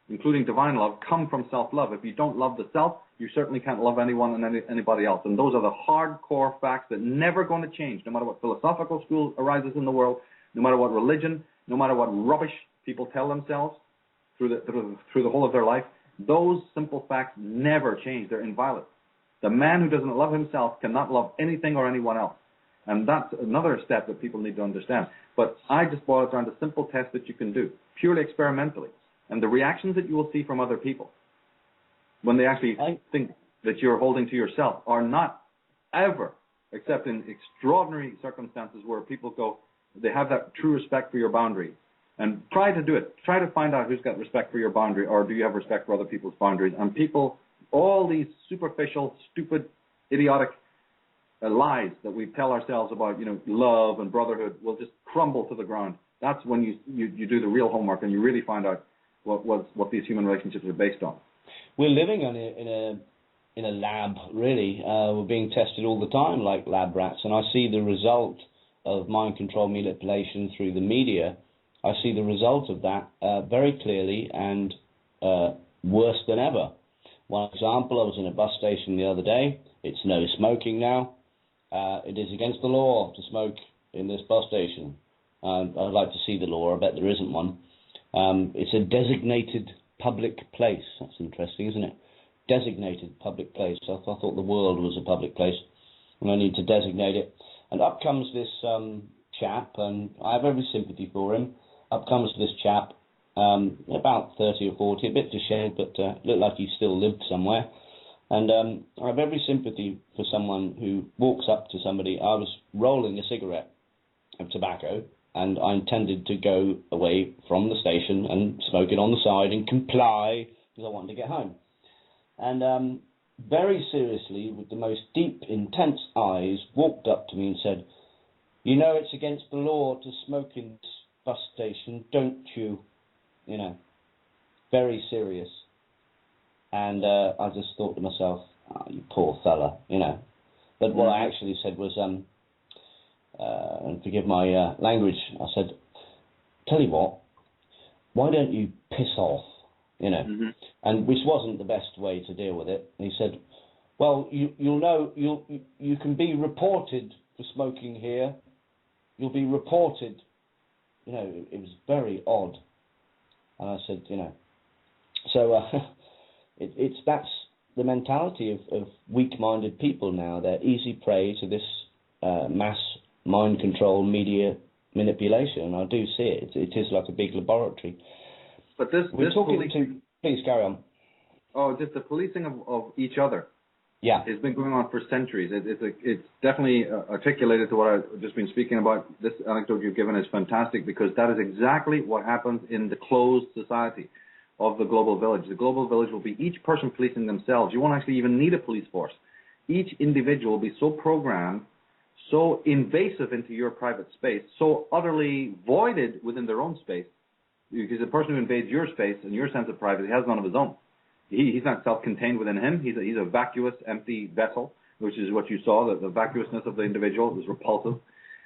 including divine love, come from self-love. If you don't love the self, you certainly can't love anyone and anybody else. And those are the hardcore facts that never going to change, no matter what philosophical school arises in the world, no matter what religion, no matter what rubbish people tell themselves through the whole of their life. Those simple facts never change. They're inviolate. The man who doesn't love himself cannot love anything or anyone else. And that's another step that people need to understand. But I just boil it down to simple tests that you can do, purely experimentally. And the reactions that you will see from other people when they actually think that you're holding to yourself are not ever, except in extraordinary circumstances where people go, they have that true respect for your boundary. And try to do it. Try to find out who's got respect for your boundary, or do you have respect for other people's boundaries. And people, all these superficial, stupid, idiotic lies that we tell ourselves about, love and brotherhood will just crumble to the ground. That's when you do the real homework and you really find out what these human relationships are based on. We're living in a lab, really. We're being tested all the time like lab rats, and I see the result of mind control manipulation through the media. I see the result of that very clearly and worse than ever. One example, I was in a bus station the other day. It's no smoking now. It is against the law to smoke in this bus station. I'd like to see the law. I bet there isn't one. It's a designated public place. That's interesting, isn't it? Designated public place. I thought the world was a public place, and I need to designate it. And up comes this chap, and I have every sympathy for him. Up comes this chap, about 30 or 40, a bit disheveled, but looked like he still lived somewhere. And I have every sympathy for someone who walks up to somebody. I was rolling a cigarette of tobacco, and I intended to go away from the station and smoke it on the side and comply because I wanted to get home. And very seriously, with the most deep, intense eyes, walked up to me and said, "You know it's against the law to smoke in this bus station, don't you?" Very serious. And I just thought to myself, "Oh, you poor fella," But what I actually said was, and forgive my language, I said, "Tell you what, why don't you piss off?" And which wasn't the best way to deal with it. And he said, "Well, you can be reported for smoking here. You'll be reported." It was very odd. And I said, so that's the mentality of weak-minded people now. They're easy prey to this mass mind control media manipulation. I do see it. It is like a big laboratory. But please carry on. Oh, just the policing of each other. Yeah, it's been going on for centuries. It's definitely articulated to what I've just been speaking about. This anecdote you've given is fantastic because that is exactly what happens in the closed society of the global village. The global village will be each person policing themselves. You won't actually even need a police force. Each individual will be so programmed, so invasive into your private space, so utterly voided within their own space, because the person who invades your space and your sense of privacy has none of his own. He's not self-contained within him. He's a vacuous, empty vessel, which is what you saw. The vacuousness of the individual was repulsive.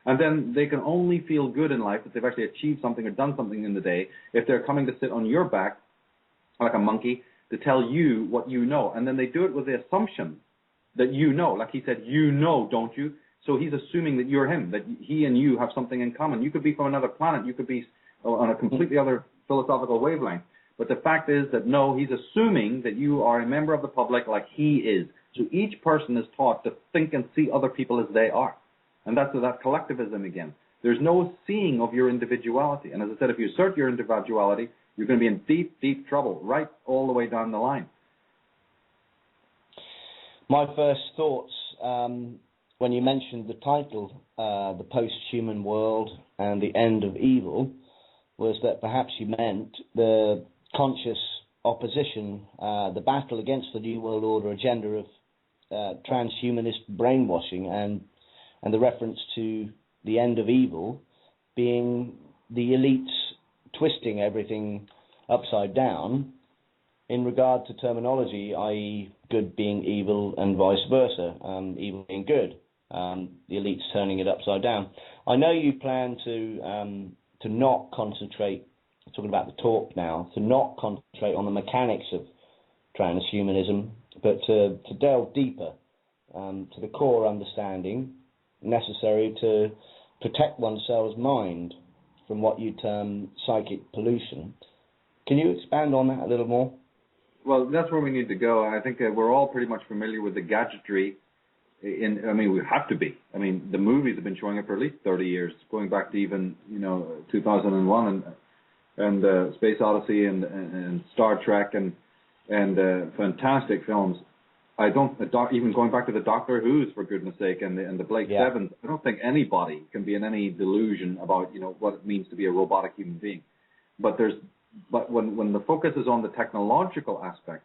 And then they can only feel good in life if they've actually achieved something or done something in the day if they're coming to sit on your back like a monkey to tell you what you know. And then they do it with the assumption that you know. Like he said, don't you? So he's assuming that you're him, that he and you have something in common. You could be from another planet. You could be on a completely other philosophical wavelength. But the fact is that, no, he's assuming that you are a member of the public like he is. So each person is taught to think and see other people as they are. And that's that collectivism again. There's no seeing of your individuality. And as I said, if you assert your individuality, you're going to be in deep, deep trouble right all the way down the line. My first thoughts, when you mentioned the title, The Posthuman World and the End of Evil, was that perhaps you meant the conscious opposition, the battle against the New World Order agenda of transhumanist brainwashing and the reference to the end of evil being the elites twisting everything upside down in regard to terminology, i.e. good being evil and vice versa, evil being good, the elites turning it upside down. I know you plan to not concentrate, talking about the talk now, to not concentrate on the mechanics of transhumanism, but to delve deeper to the core understanding necessary to protect oneself's mind from what you term psychic pollution. Can you expand on that a little more? Well, that's where we need to go. I think we're all pretty much familiar with the gadgetry. We have to be. The movies have been showing it for at least 30 years, going back to even 2001 and Space Odyssey and Star Trek and fantastic films. Even going back to the Doctor Who's, for goodness sake, and the Blake Sevens. I don't think anybody can be in any delusion about what it means to be a robotic human being. But when the focus is on the technological aspect,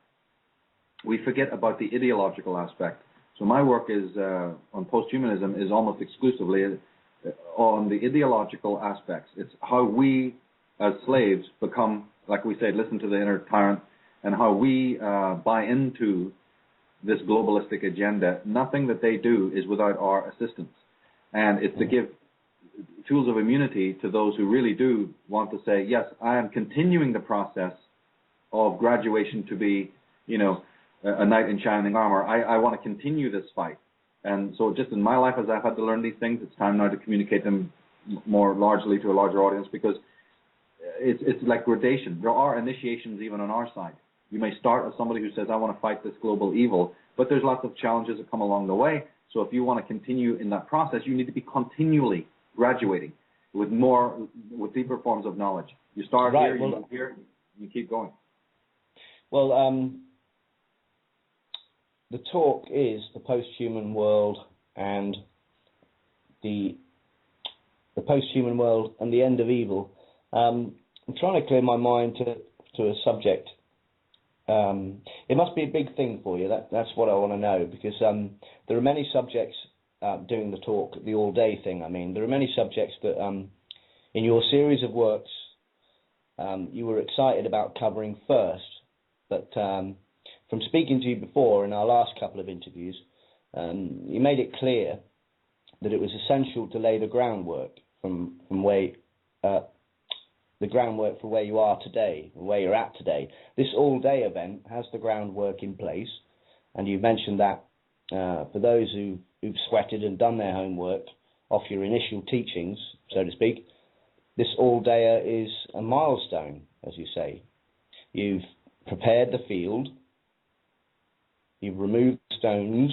we forget about the ideological aspect. So my work is on posthumanism is almost exclusively on the ideological aspects. It's how we as slaves become, like we said, listen to the inner tyrant, and how we buy into this globalistic agenda. Nothing that they do is without our assistance. And it's to give tools of immunity to those who really do want to say, yes, I am continuing the process of graduation to be, you know, a knight in shining armor. I want to continue this fight. And so just in my life, as I've had to learn these things, it's time now to communicate them more largely to a larger audience, because it's like gradation. There are initiations even on our side. You may start as somebody who says, I want to fight this global evil, but there's lots of challenges that come along the way. So if you want to continue in that process, you need to be continually graduating with deeper forms of knowledge. You start here, you move here, you keep going. Well, the talk is the posthuman world and the posthuman world and the end of evil. I'm trying to clear my mind to a subject. It must be a big thing for you. That's what I want to know, because there are many subjects doing the talk, the all-day thing. I mean, there are many subjects that in your series of works you were excited about covering first, but from speaking to you before in our last couple of interviews, you made it clear that it was essential to lay the groundwork from where the groundwork for where you are today, where you're at today. This all-day event has the groundwork in place, and you mentioned that for those who've sweated and done their homework off your initial teachings, so to speak, this all-dayer is a milestone, as you say. You've prepared the field, you've removed stones,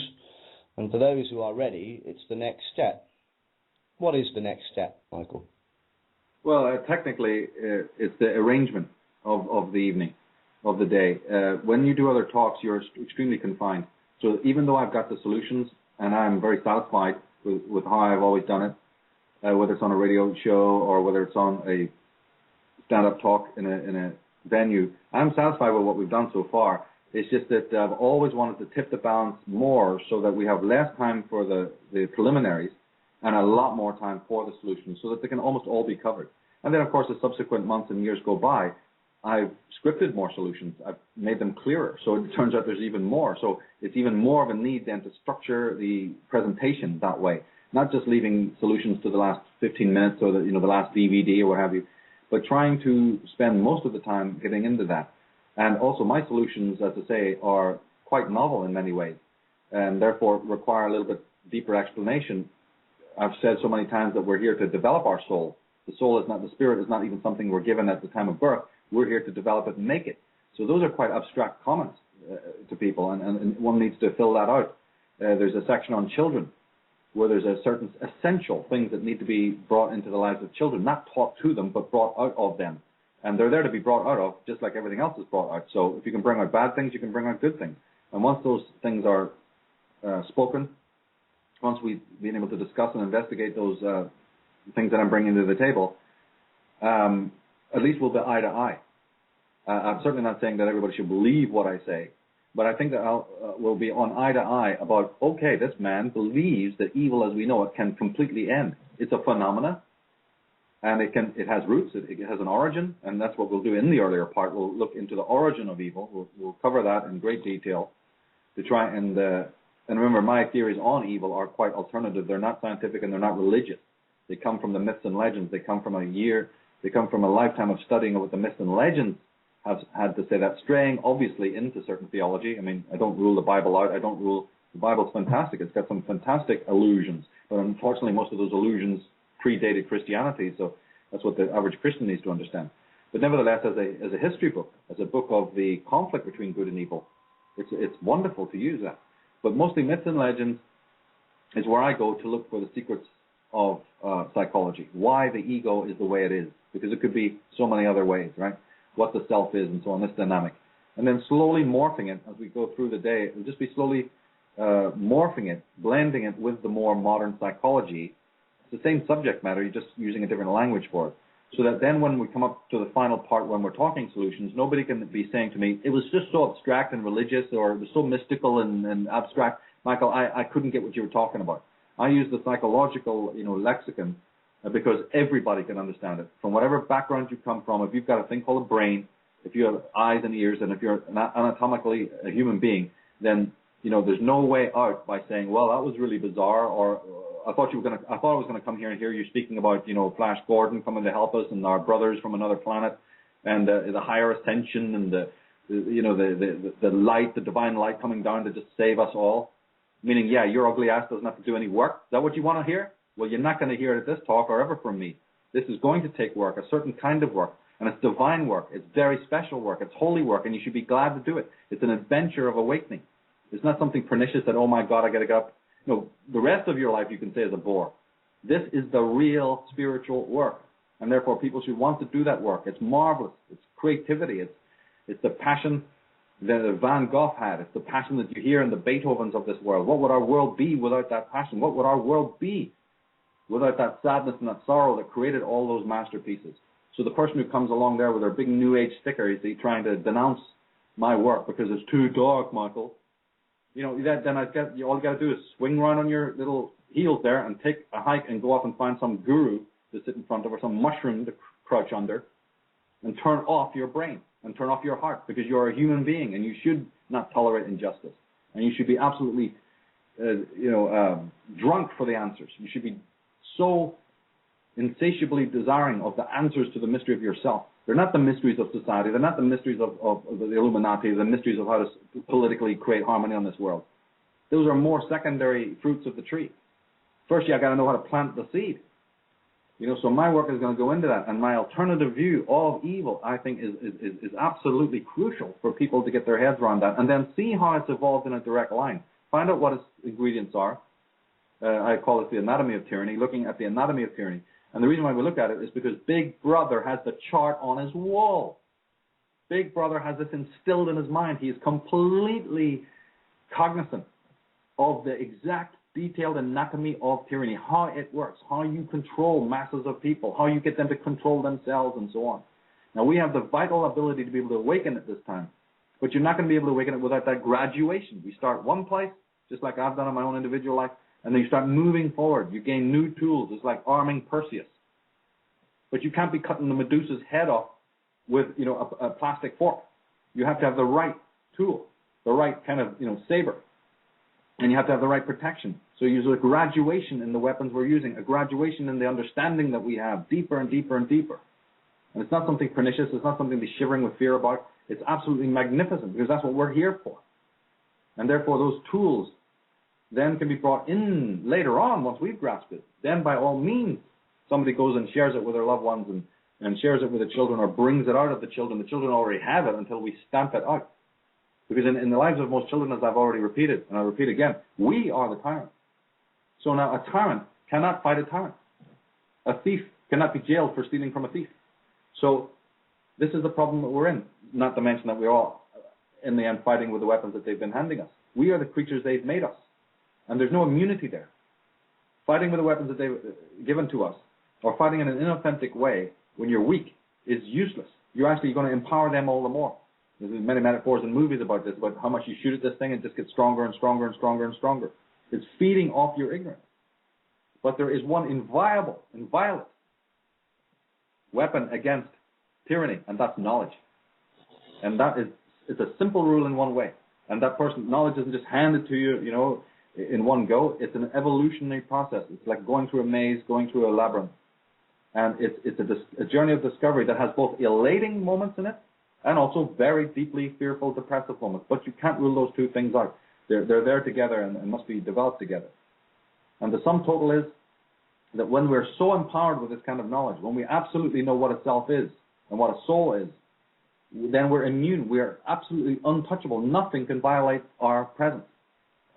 and for those who are ready, it's the next step. What is the next step, Michael? Well, technically, it's the arrangement of the evening, of the day. When you do other talks, you're extremely confined. So even though I've got the solutions, and I'm very satisfied with how I've always done it, whether it's on a radio show or whether it's on a stand-up talk in a venue, I'm satisfied with what we've done so far. It's just that I've always wanted to tip the balance more so that we have less time for the preliminaries and a lot more time for the solutions, so that they can almost all be covered. And then, of course, as subsequent months and years go by, I've scripted more solutions. I've made them clearer. So it turns out there's even more. So it's even more of a need then to structure the presentation that way, not just leaving solutions to the last 15 minutes or the last DVD or what have you, but trying to spend most of the time getting into that. And also my solutions, as I say, are quite novel in many ways, and therefore require a little bit deeper explanation. I've said so many times that we're here to develop our soul. The soul is not, the spirit is not even something we're given at the time of birth. We're here to develop it and make it. So those are quite abstract comments to people, and one needs to fill that out. There's a section on children where there's a certain essential things that need to be brought into the lives of children, not taught to them, but brought out of them. And they're there to be brought out of, just like everything else is brought out. So if you can bring out bad things, you can bring out good things. And once those things are spoken, once we've been able to discuss and investigate those things that I'm bringing to the table, at least we'll be eye to eye. I'm certainly not saying that everybody should believe what I say, but I think that we'll be on eye to eye about, okay, this man believes that evil as we know it can completely end. It's a phenomena, and it has roots, it has an origin, and that's what we'll do in the earlier part. We'll look into the origin of evil. We'll cover that in great detail to try and remember, my theories on evil are quite alternative. They're not scientific and they're not religious. They come from the myths and legends. They come from a lifetime of studying what the myths and legends have had to say, that straying obviously into certain theology. I mean, I don't rule the Bible out. The Bible's fantastic. It's got some fantastic allusions, but unfortunately most of those allusions predated Christianity, so that's what the average Christian needs to understand. But nevertheless, as a history book, as a book of the conflict between good and evil, it's wonderful to use that. But mostly myths and legends is where I go to look for the secrets of psychology, why the ego is the way it is, because it could be so many other ways, right? What the self is and so on, this dynamic. And then slowly morphing it as we go through the day. It'll just be slowly morphing it, blending it with the more modern psychology. It's the same subject matter, you're just using a different language for it. So that then when we come up to the final part when we're talking solutions, nobody can be saying to me, it was just so abstract and religious, or it was so mystical and abstract. Michael, I couldn't get what you were talking about. I use the psychological, lexicon because everybody can understand it. From whatever background you come from, if you've got a thing called a brain, if you have eyes and ears, and if you're anatomically a human being, then there's no way out by saying, well, that was really bizarre, or I thought I was gonna come here and hear you speaking about, Flash Gordon coming to help us and our brothers from another planet, and the higher ascension and the light, the divine light coming down to just save us all. Meaning, yeah, your ugly ass doesn't have to do any work. Is that what you want to hear? Well, you're not going to hear it at this talk or ever from me. This is going to take work, a certain kind of work, and it's divine work. It's very special work. It's holy work, and you should be glad to do it. It's an adventure of awakening. It's not something pernicious that, oh my God, I got to get up. No, the rest of your life you can say is a bore. This is the real spiritual work, and therefore people should want to do that work. It's marvelous. It's creativity. It's the passion that Van Gogh had. It's the passion that you hear in the Beethovens of this world. What would our world be without that passion? What would our world be without that sadness and that sorrow that created all those masterpieces? So the person who comes along there with their big New Age sticker, is he trying to denounce my work because it's too dark, Michael? Then all you got to do is swing around on your little heels there and take a hike and go off and find some guru to sit in front of, or some mushroom to crouch under, and turn off your brain and turn off your heart, because you're a human being and you should not tolerate injustice, and you should be absolutely drunk for the answers. You should be so insatiably desiring of the answers to the mystery of yourself. They're not the mysteries of society. They're not the mysteries of the Illuminati, the mysteries of how to politically create harmony on this world. Those are more secondary fruits of the tree. First, you got to know how to plant the seed. So my work is going to go into that, and my alternative view of evil, I think, is absolutely crucial for people to get their heads around that, and then see how it's evolved in a direct line. Find out what its ingredients are. I call it the anatomy of tyranny, looking at the anatomy of tyranny. And the reason why we look at it is because Big Brother has the chart on his wall. Big Brother has this instilled in his mind. He is completely cognizant of the exact detailed anatomy of tyranny, how it works, how you control masses of people, how you get them to control themselves, and so on. Now, we have the vital ability to be able to awaken it this time, but you're not going to be able to awaken it without that graduation. We start one place, just like I've done in my own individual life, and then you start moving forward. You gain new tools. It's like arming Perseus. But you can't be cutting the Medusa's head off with, a plastic fork. You have to have the right tool, the right kind of, saber. And you have to have the right protection. So you use a graduation in the weapons we're using, a graduation in the understanding that we have, deeper and deeper and deeper. And it's not something pernicious. It's not something to be shivering with fear about. It's absolutely magnificent, because that's what we're here for. And therefore, those tools then can be brought in later on once we've grasped it. Then, by all means, somebody goes and shares it with their loved ones and shares it with the children, or brings it out of the children. The children already have it until we stamp it out. Because in the lives of most children, as I've already repeated, and I'll repeat again, we are the tyrant. So now a tyrant cannot fight a tyrant. A thief cannot be jailed for stealing from a thief. So this is the problem that we're in, not to mention that we're all, in the end, fighting with the weapons that they've been handing us. We are the creatures they've made us, and there's no immunity there. Fighting with the weapons that they've given to us, or fighting in an inauthentic way when you're weak, is useless. You're actually going to empower them all the more. There's many metaphors and movies about this, about how much you shoot at this thing and it just gets stronger and stronger and stronger and stronger. It's feeding off your ignorance. But there is one inviolate weapon against tyranny, and that's knowledge. And that is, it's a simple rule in one way. And that knowledge isn't just handed to you, in one go. It's an evolutionary process. It's like going through a maze, going through a labyrinth. And it's a journey of discovery that has both elating moments in it, and also very deeply fearful, depressive moments. But you can't rule those two things out. They're there together and must be developed together. And the sum total is that when we're so empowered with this kind of knowledge, when we absolutely know what a self is and what a soul is, then we're immune. We're absolutely untouchable. Nothing can violate our presence.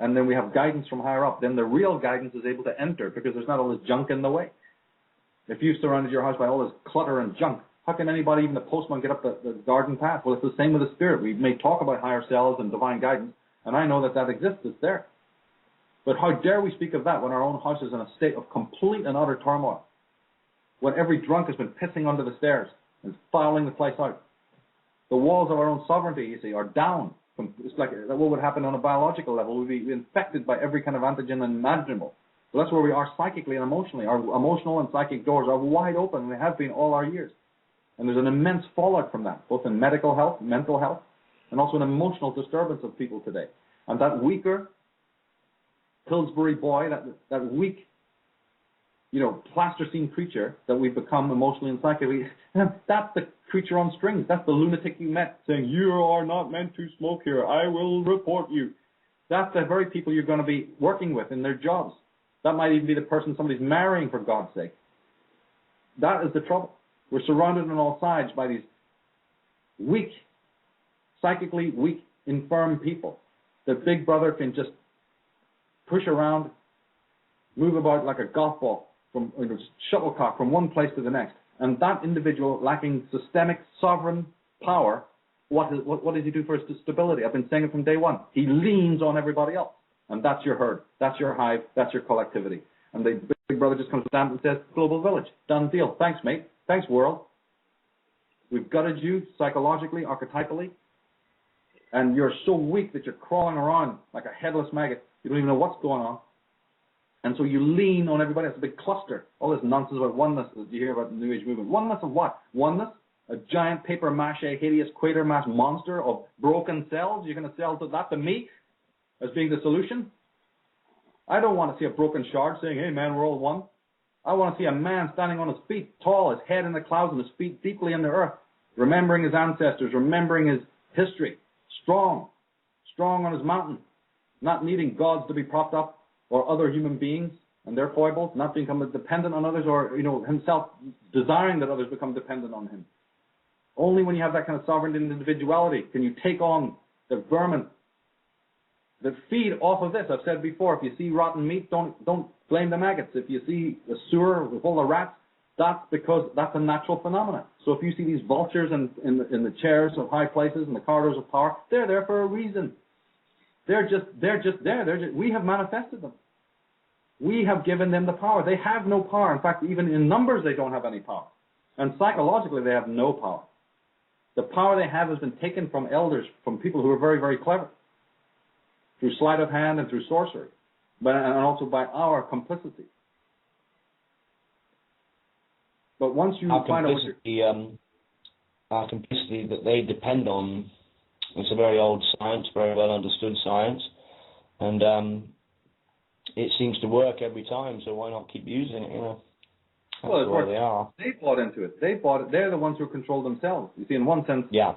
And then we have guidance from higher up. Then the real guidance is able to enter, because there's not all this junk in the way. If you've surrounded your house by all this clutter and junk, how can anybody, even the postman, get up the garden path? Well, it's the same with the spirit. We may talk about higher selves and divine guidance, and I know that exists. It's there. But how dare we speak of that when our own house is in a state of complete and utter turmoil? When every drunk has been pissing under the stairs and fouling the place out. The walls of our own sovereignty, you see, are down It's like what would happen on a biological level. We'd be infected by every kind of antigen imaginable. So that's where we are psychically and emotionally. Our emotional and psychic doors are wide open, and they have been all our years. And there's an immense fallout from that, both in medical health, mental health, and also an emotional disturbance of people today. And that weaker Pillsbury boy, that weak, plasticine creature that we've become emotionally and psychically, that's the creature on strings. That's the lunatic you met saying, you are not meant to smoke here. I will report you. That's the very people you're going to be working with in their jobs. That might even be the person somebody's marrying, for God's sake. That is the trouble. We're surrounded on all sides by these weak, psychically weak, infirm people that Big Brother can just push around, move about like a golf ball, from shuttlecock from one place to the next. And that individual lacking systemic sovereign power, what does he do for his stability? I've been saying it from day one. He leans on everybody else. And that's your herd, that's your hive, that's your collectivity. And the Big Brother just comes down and says, global village, done deal. Thanks, mate. Thanks, world. We've gutted you psychologically, archetypally, and you're so weak that you're crawling around like a headless maggot. You don't even know what's going on. And so you lean on everybody. It's a big cluster. All this nonsense about oneness that you hear about in the New Age movement. Oneness of what? Oneness? A giant paper mache, hideous Quatermass monster of broken cells? You're going to sell that to me as being the solution? I don't want to see a broken shard saying, hey, man, we're all one. I want to see a man standing on his feet, tall, his head in the clouds and his feet deeply in the earth, remembering his ancestors, remembering his history, strong on his mountain, not needing gods to be propped up or other human beings and their foibles, not becoming dependent on others or, himself desiring that others become dependent on him. Only when you have that kind of sovereignty and individuality can you take on the vermin that feed off of this. I've said before, if you see rotten meat, don't blame the maggots. If you see a sewer full of rats, that's because that's a natural phenomenon. So if you see these vultures in the chairs of high places and the corridors of power, they're there for a reason. They're just there. We have manifested them. We have given them the power. They have no power. In fact, even in numbers, they don't have any power. And psychologically, they have no power. The power they have has been taken from elders, from people who are very, very clever, through sleight of hand and through sorcery, and also by our complicity. But once you find out our complicity that they depend on, it's a very old science, very well understood science, and it seems to work every time. So why not keep using it? That's where they are. They bought into it. They're the ones who control themselves. You see, in one sense, yeah.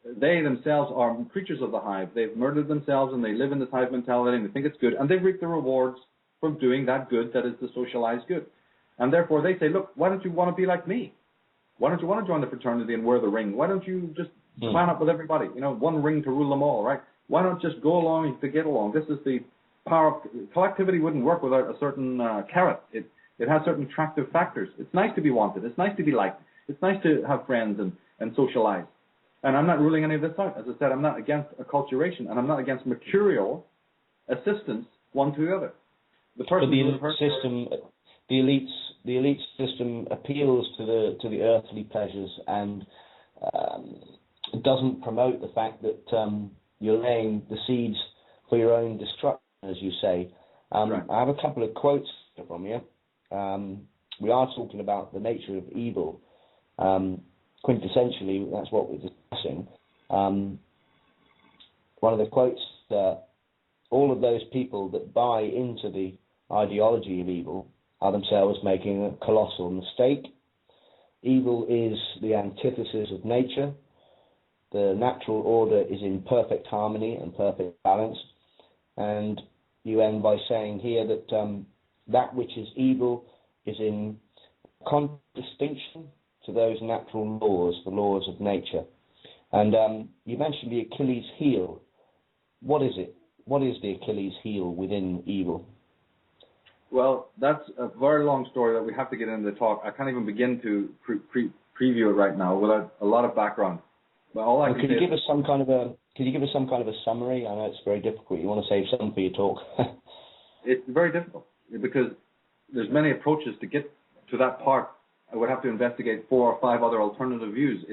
They themselves are creatures of the hive. They've murdered themselves and they live in this hive mentality and they think it's good. And they've reaped the rewards from doing that good that is the socialized good. And therefore they say, look, why don't you want to be like me? Why don't you want to join the fraternity and wear the ring? Why don't you just man up with everybody? One ring to rule them all, right? Why not just go along to get along? This is the power of collectivity. Wouldn't work without a certain carrot. It has certain attractive factors. It's nice to be wanted. It's nice to be liked. It's nice to have friends and socialize. And I'm not ruling any of this out. As I said, I'm not against acculturation, and I'm not against mercurial assistance one to the other. The elite system appeals to the earthly pleasures and doesn't promote the fact that you're laying the seeds for your own destruction, as you say. Right. I have a couple of quotes from you. We are talking about the nature of evil. Quintessentially, that's what we're discussing. One of the quotes, all of those people that buy into the ideology of evil are themselves making a colossal mistake. Evil is the antithesis of nature. The natural order is in perfect harmony and perfect balance. And you end by saying here that that which is evil is in contradistinction to those natural laws, the laws of nature. And you mentioned the Achilles heel. What is it? What is the Achilles heel within evil? Well, that's a very long story that we have to get into the talk. I can't even begin to preview it right now without a lot of background. But all I can Could you give us some kind of a summary? I know it's very difficult. You want to save some for your talk. It's very difficult because there's many approaches to get to that part. I would have to investigate 4 or 5 other alternative views.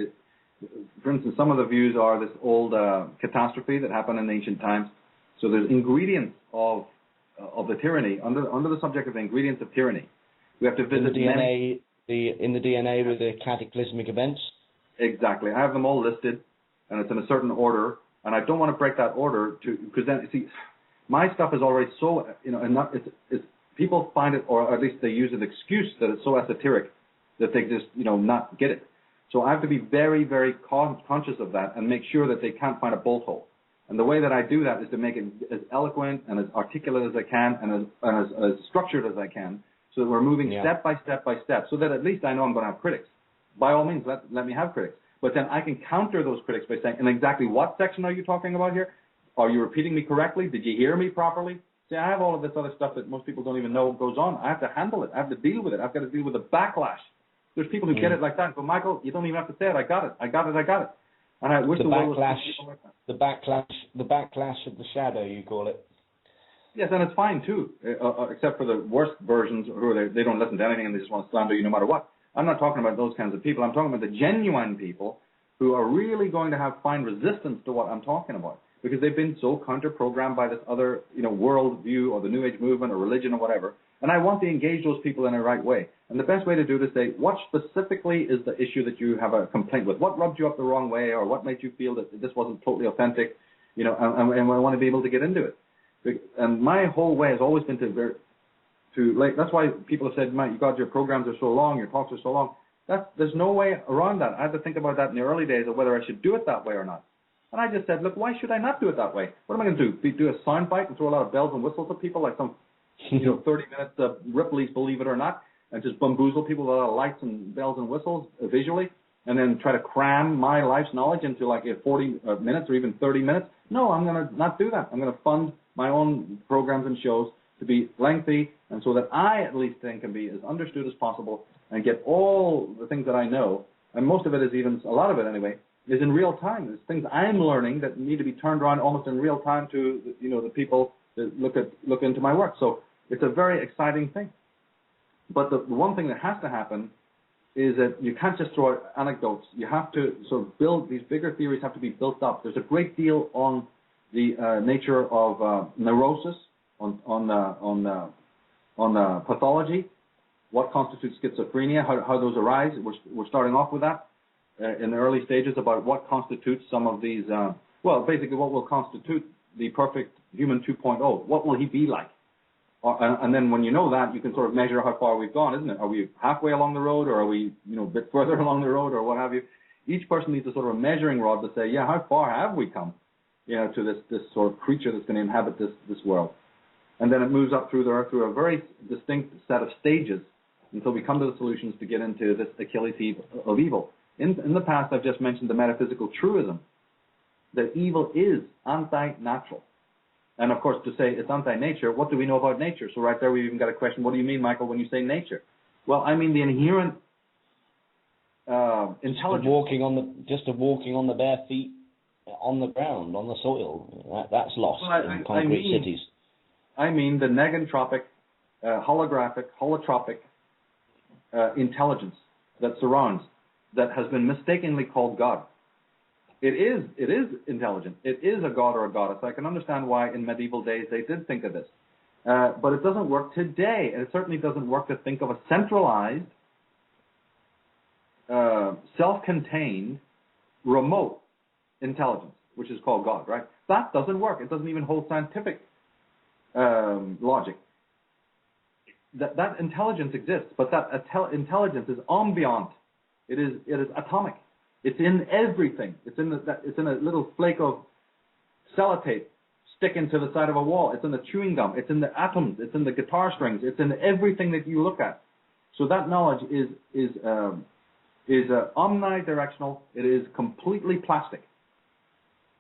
for instance, some of the views are this old catastrophe that happened in ancient times. So there's ingredients of the tyranny under the subject of the ingredients of tyranny. We have to visit in the DNA with the cataclysmic events. Exactly. I have them all listed, and it's in a certain order, and I don't want to break that order because then see, my stuff is already so it's people find it, or at least they use an excuse that it's so esoteric that they just not get it. So I have to be very, very conscious of that and make sure that they can't find a bolt hole. And the way that I do that is to make it as eloquent and as articulate as I can and as structured as I can, so that we're moving step by step by step, so that at least I know I'm going to have critics. By all means, let me have critics. But then I can counter those critics by saying, and exactly what section are you talking about here? Are you repeating me correctly? Did you hear me properly? See, I have all of this other stuff that most people don't even know goes on. I have to handle it. I have to deal with it. I've got to deal with the backlash. There's people who get it like that. But Michael, you don't even have to say it. I got it. And I wish the backlash of the shadow, you call it. Yes, and it's fine too, except for the worst versions who they don't listen to anything and they just want to slander you no matter what. I'm not talking about those kinds of people. I'm talking about the genuine people who are really going to find resistance to what I'm talking about, because they've been so counter-programmed by this other, world view or the New Age movement or religion or whatever. And I want to engage those people in the right way. And the best way to do it is say, what specifically is the issue that you have a complaint with? What rubbed you up the wrong way, or what made you feel that this wasn't totally authentic? And I want to be able to get into it. And my whole way has always been that's why people have said, Mike, your programs are so long, your talks are so long. There's no way around that. I had to think about that in the early days of whether I should do it that way or not. And I just said, look, why should I not do it that way? What am I going to do? Do a sound bite and throw a lot of bells and whistles at people like some 30 minutes of Ripley's Believe It or Not, and just bamboozle people with a lot of lights and bells and whistles visually, and then try to cram my life's knowledge into like 40 minutes or even 30 minutes? No, I'm going to not do that. I'm going to fund my own programs and shows to be lengthy, and so that I at least then can be as understood as possible and get all the things that I know, and most of it is even, a lot of it anyway, is in real time. There's things I'm learning that need to be turned around almost in real time to the people that look into my work. So it's a very exciting thing. But the one thing that has to happen is that you can't just throw out anecdotes. You have to sort of build, these bigger theories have to be built up. There's a great deal on the nature of neurosis, on pathology, what constitutes schizophrenia, how those arise. We're starting off with that in the early stages about what constitutes some of these, basically what will constitute the perfect human 2.0. What will he be like? And then when you know that, you can sort of measure how far we've gone, isn't it? Are we halfway along the road, or are we a bit further along the road, or what have you? Each person needs a sort of a measuring rod to say, how far have we come, to this sort of creature that's going to inhabit this world. And then it moves up through a very distinct set of stages until we come to the solutions to get into this Achilles heel of evil. In the past, I've just mentioned the metaphysical truism that evil is anti-natural. And of course, to say it's anti-nature, what do we know about nature? So right there, we've even got a question. What do you mean, Michael, when you say nature? Well, I mean the inherent intelligence. Walking on the bare feet on the ground, on the soil. That's lost in concrete cities. I mean the negentropic, holotropic intelligence that surrounds, that has been mistakenly called God. It is intelligent. It is a god or a goddess. I can understand why in medieval days they did think of this. But it doesn't work today. And it certainly doesn't work to think of a centralized, self-contained, remote intelligence, which is called God, right? That doesn't work. It doesn't even hold scientific logic. That intelligence exists, but that intelligence is ambient. It is atomic. It's in everything. It's in a little flake of sellotape sticking to the side of a wall. It's in the chewing gum. It's in the atoms. It's in the guitar strings. It's in everything that you look at. So that knowledge is omnidirectional. It is completely plastic.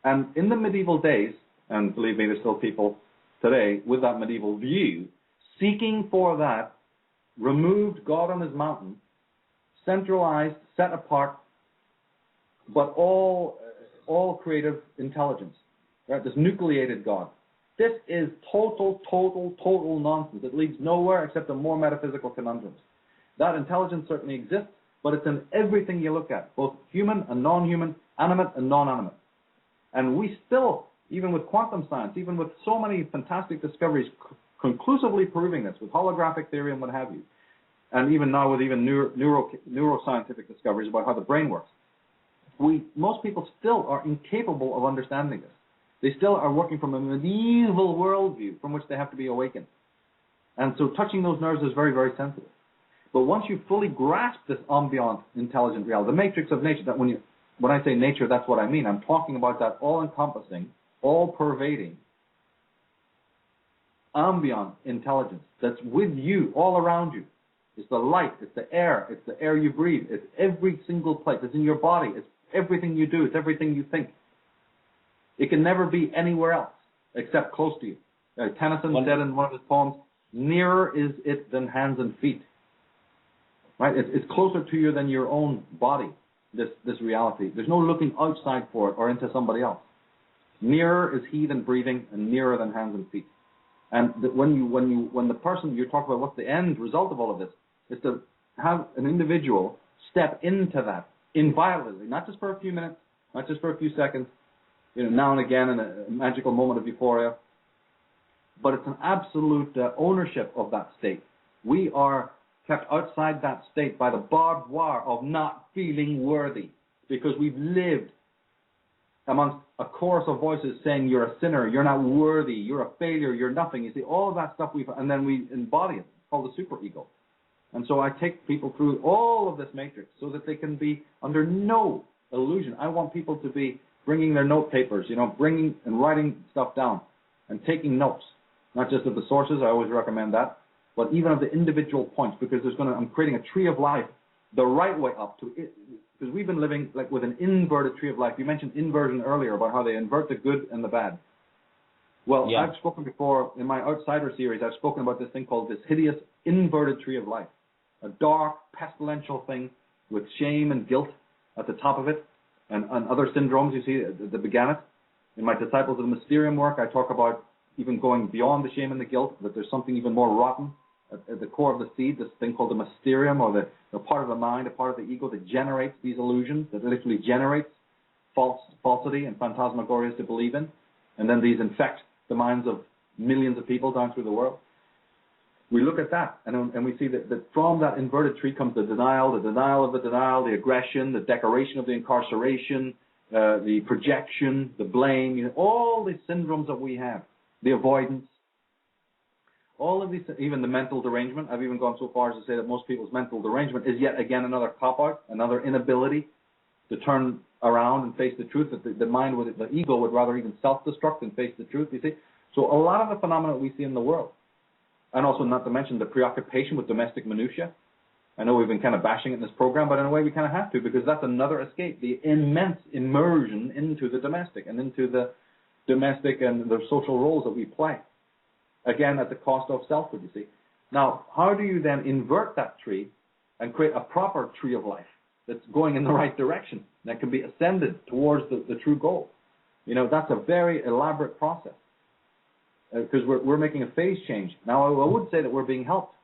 And in the medieval days, and believe me, there's still people today with that medieval view, seeking for that removed God on his mountain, centralized, set apart, but all creative intelligence, right? This nucleated God. This is total nonsense. It leads nowhere except to more metaphysical conundrums. That intelligence certainly exists, but it's in everything you look at, both human and non-human. animate and non-animate. And we still, even with quantum science, even with so many fantastic discoveries conclusively proving this, with holographic theory and what have you, and even now with even neuroscientific discoveries about how the brain works, most people still are incapable of understanding this. They still are working from a medieval worldview from which they have to be awakened. And so touching those nerves is very, very sensitive. But once you fully grasp this ambient intelligent reality, the matrix of nature, that when I say nature, that's what I mean. I'm talking about that all-encompassing, all-pervading, ambient intelligence that's with you, all around you. It's the light, it's the air you breathe, it's every single place, it's in your body, it's everything you do, it's everything you think. It can never be anywhere else except close to you. Tennyson said in one of his poems, "Nearer is it than hands and feet." Right? It's closer to you than your own body, this reality. There's no looking outside for it or into somebody else. Nearer is he than breathing, and nearer than hands and feet. And when the person, you talk about what's the end result of all of this, is to have an individual step into that inviolably, not just for a few minutes, not just for a few seconds, now and again in a magical moment of euphoria, but it's an absolute ownership of that state. We are kept outside that state by the barbed wire of not feeling worthy, because we've lived amongst a chorus of voices saying you're a sinner, you're not worthy, you're a failure, you're nothing. You see, all of that stuff and then we embody it. It's called the superego. And so I take people through all of this matrix so that they can be under no illusion. I want people to be bringing their note papers, bringing and writing stuff down and taking notes, not just of the sources, I always recommend that, but even of the individual points, because I'm creating a tree of life the right way up to it, because we've been living like with an inverted tree of life. You mentioned inversion earlier about how they invert the good and the bad. Well, yeah. I've spoken before in my Outsider series, I've spoken about this thing called this hideous inverted tree of life, a dark, pestilential thing with shame and guilt at the top of it, and other syndromes you see that began it. In my Disciples of the Mysterium work, I talk about even going beyond the shame and the guilt, that there's something even more rotten at the core of the seed, this thing called the mysterium, or the part of the mind, a part of the ego that generates these illusions, that literally generates falsity and phantasmagorias to believe in, and then these infect the minds of millions of people down through the world. We look at that, and we see that from that inverted tree comes the denial of the denial, the aggression, the decoration of the incarceration, the projection, the blame, all these syndromes that we have, the avoidance, all of these, even the mental derangement. I've even gone so far as to say that most people's mental derangement is yet again another cop-out, another inability to turn around and face the truth, that the mind, the ego would rather even self-destruct than face the truth, you see. So a lot of the phenomena we see in the world, and also not to mention the preoccupation with domestic minutiae. I know we've been kind of bashing it in this program, but in a way we kind of have to, because that's another escape, the immense immersion into the domestic and into the domestic and the social roles that we play. Again, at the cost of selfhood, you see. Now, how do you then invert that tree and create a proper tree of life that's going in the right direction, that can be ascended towards the true goal? That's a very elaborate process, because we're making a phase change. Now, I would say that we're being helped.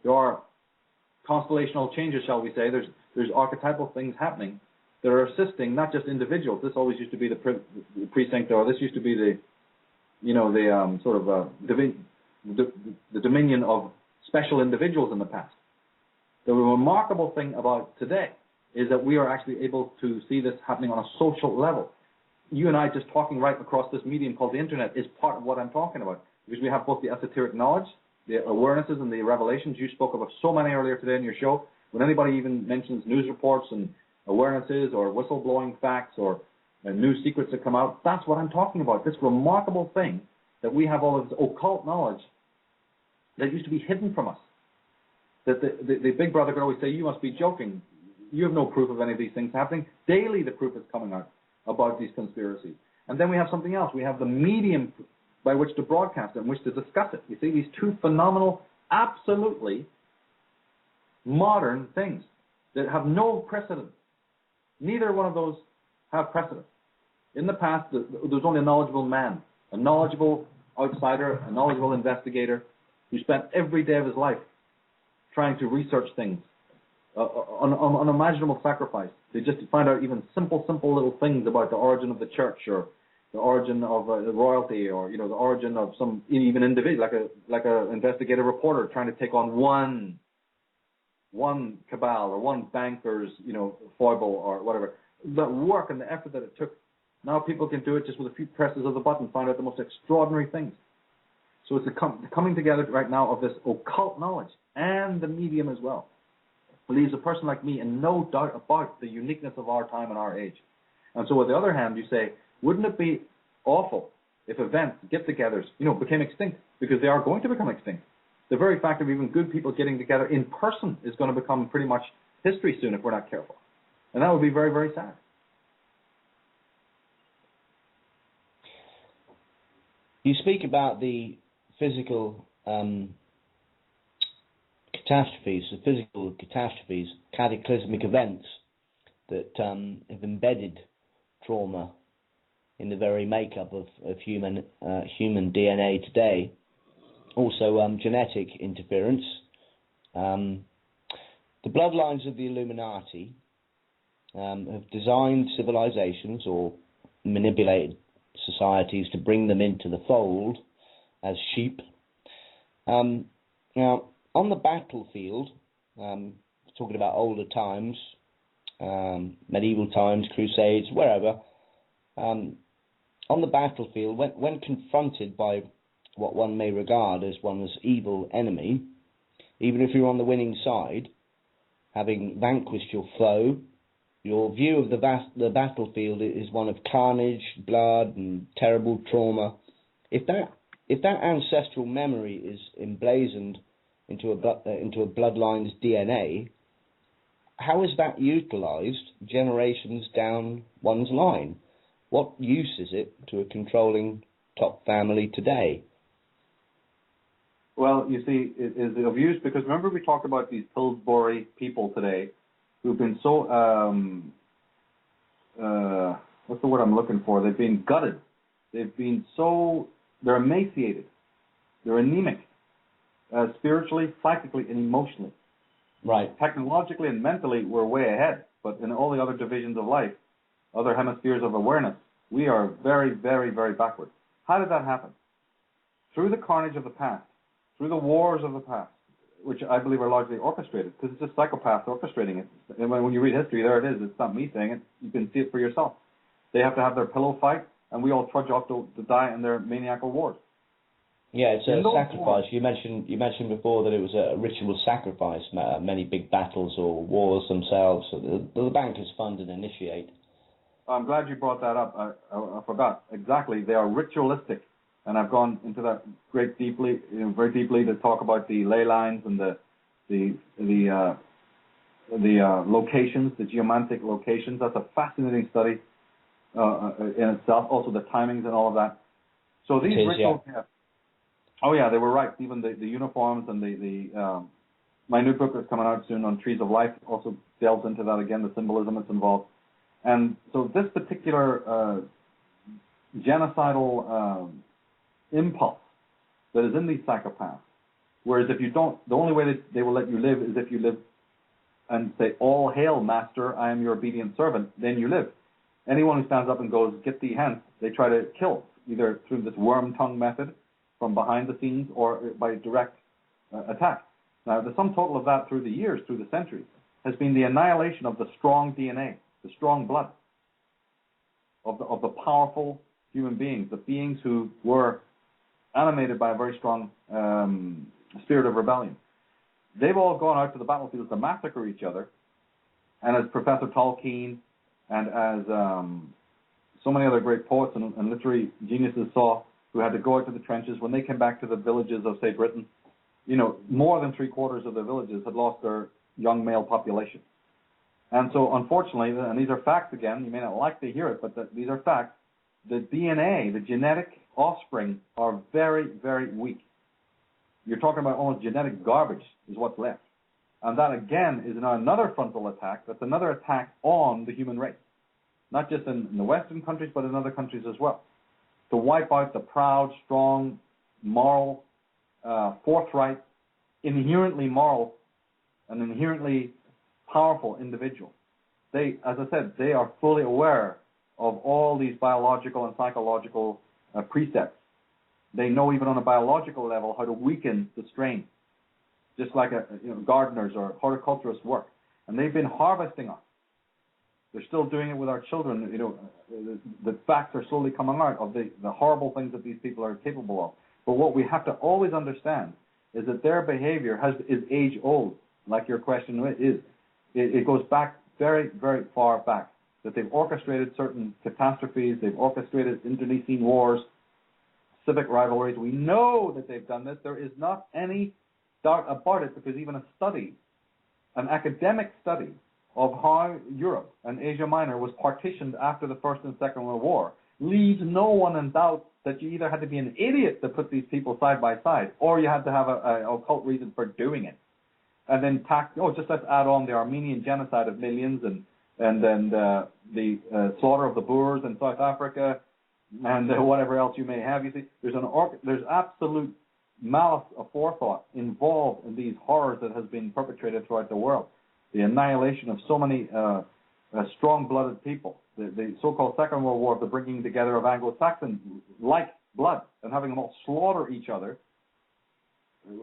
There are constellational changes, shall we say. There's archetypal things happening that are assisting not just individuals. This always used to be the precinct, or this used to be the dominion of special individuals in the past. The remarkable thing about today is that we are actually able to see this happening on a social level. You and I just talking right across this medium called the internet is part of what I'm talking about, because we have both the esoteric knowledge, the awarenesses and the revelations. You spoke about so many earlier today in your show. When anybody even mentions news reports and awarenesses or whistleblowing facts or new secrets that come out, that's what I'm talking about. This remarkable thing that we have all of this occult knowledge that used to be hidden from us. That the big brother could always say, you must be joking. You have no proof of any of these things happening. Daily the proof is coming out about these conspiracies. And then we have something else. We have the medium by which to broadcast it and which to discuss it. You see, these two phenomenal, absolutely modern things that have no precedent. Neither one of those have precedent. In the past, there was only a knowledgeable man, a knowledgeable outsider, a knowledgeable investigator who spent every day of his life trying to research things unimaginable sacrifice. They just find out even simple little things about the origin of the church, or the origin of royalty, or the origin of some even individual, like a investigative reporter trying to take on one cabal or one banker's foible or whatever. The work and the effort that it took. Now people can do it just with a few presses of the button, find out the most extraordinary things. So it's the coming together right now of this occult knowledge and the medium as well. Leaves a person like me in no doubt about the uniqueness of our time and our age. And so on the other hand, you say, wouldn't it be awful if events, get-togethers, became extinct? Because they are going to become extinct. The very fact of even good people getting together in person is going to become pretty much history soon if we're not careful. And that would be very, very sad. You speak about the physical catastrophes, cataclysmic events that have embedded trauma in the very makeup of human DNA today. Also, genetic interference. The bloodlines of the Illuminati have designed civilizations or manipulated societies to bring them into the fold as sheep. Now, on the battlefield, talking about older times, medieval times, crusades, wherever, on the battlefield, when confronted by what one may regard as one's evil enemy, even if you're on the winning side, having vanquished your foe, your view of the battlefield is one of carnage, blood, and terrible trauma. If that ancestral memory is emblazoned into a bloodline's DNA, how is that utilized generations down one's line? What use is it to a controlling top family today? Well, you see, it is of use because remember we talked about these Pillsbury people today who've been so, what's the word I'm looking for? They've been gutted. They're emaciated. They're anemic, spiritually, psychically, and emotionally. Right. Technologically and mentally, we're way ahead. But in all the other divisions of life, other hemispheres of awareness, we are very, very, very backward. How did that happen? Through the carnage of the past, through the wars of the past, which I believe are largely orchestrated, because it's just psychopaths orchestrating it. And when you read history, there it is. It's not me saying it. You can see it for yourself. They have to have their pillow fight, and we all trudge off to die in their maniacal wars. Yeah, it's a sacrifice. You mentioned before that it was a ritual sacrifice, many big battles or wars themselves. The bankers fund and initiate. I'm glad you brought that up. I forgot. Exactly. They are ritualistic. And I've gone into that very deeply to talk about the ley lines and the locations, the geomantic locations. That's a fascinating study in itself. Also the timings and all of that. So these rituals, yeah. Oh yeah, they were right. Even the uniforms and my new book that's coming out soon on Trees of Life also delves into that again, the symbolism that's involved. And so this particular genocidal impulse that is in these psychopaths, whereas if you don't, the only way that they will let you live is if you live and say, all hail, master, I am your obedient servant, then you live. Anyone who stands up and goes, get thee hence, they try to kill, either through this worm tongue method from behind the scenes or by direct attack. Now, the sum total of that through the years, through the centuries, has been the annihilation of the strong DNA, the strong blood of the powerful human beings, the beings who were animated by a very strong spirit of rebellion. They've all gone out to the battlefield to massacre each other, and as Professor Tolkien and as so many other great poets and literary geniuses saw, who had to go out to the trenches, when they came back to the villages of, say, Britain, more than 3/4 of the villages had lost their young male population. And so, unfortunately, and these are facts again, you may not like to hear it, but these are facts, the DNA, the genetic offspring, are very, very weak. You're talking about almost genetic garbage is what's left. And that, again, is now another frontal attack. That's another attack on the human race, not just in the Western countries, but in other countries as well, to wipe out the proud, strong, moral, forthright, inherently moral, and inherently powerful individuals. They, as I said, they are fully aware of all these biological and psychological precepts. They know even on a biological level how to weaken the strain, just like gardeners or horticulturists work. And they've been harvesting us. They're still doing it with our children. The facts are slowly coming out of the horrible things that these people are capable of. But what we have to always understand is that their behavior is age old, like your question is. It goes back very, very far back, that they've orchestrated certain catastrophes, they've orchestrated internecine wars, civic rivalries. We know that they've done this. There is not any doubt about it, because even a study, an academic study of how Europe and Asia Minor was partitioned after the First and Second World War, leaves no one in doubt that you either had to be an idiot to put these people side by side, or you had to have an occult reason for doing it. And then just let's add on the Armenian genocide of millions, and then the slaughter of the Boers in South Africa, and whatever else you may have. You see, there's absolute malice of forethought involved in these horrors that has been perpetrated throughout the world. The annihilation of so many strong-blooded people. The so-called Second World War, the bringing together of Anglo-Saxon like blood and having them all slaughter each other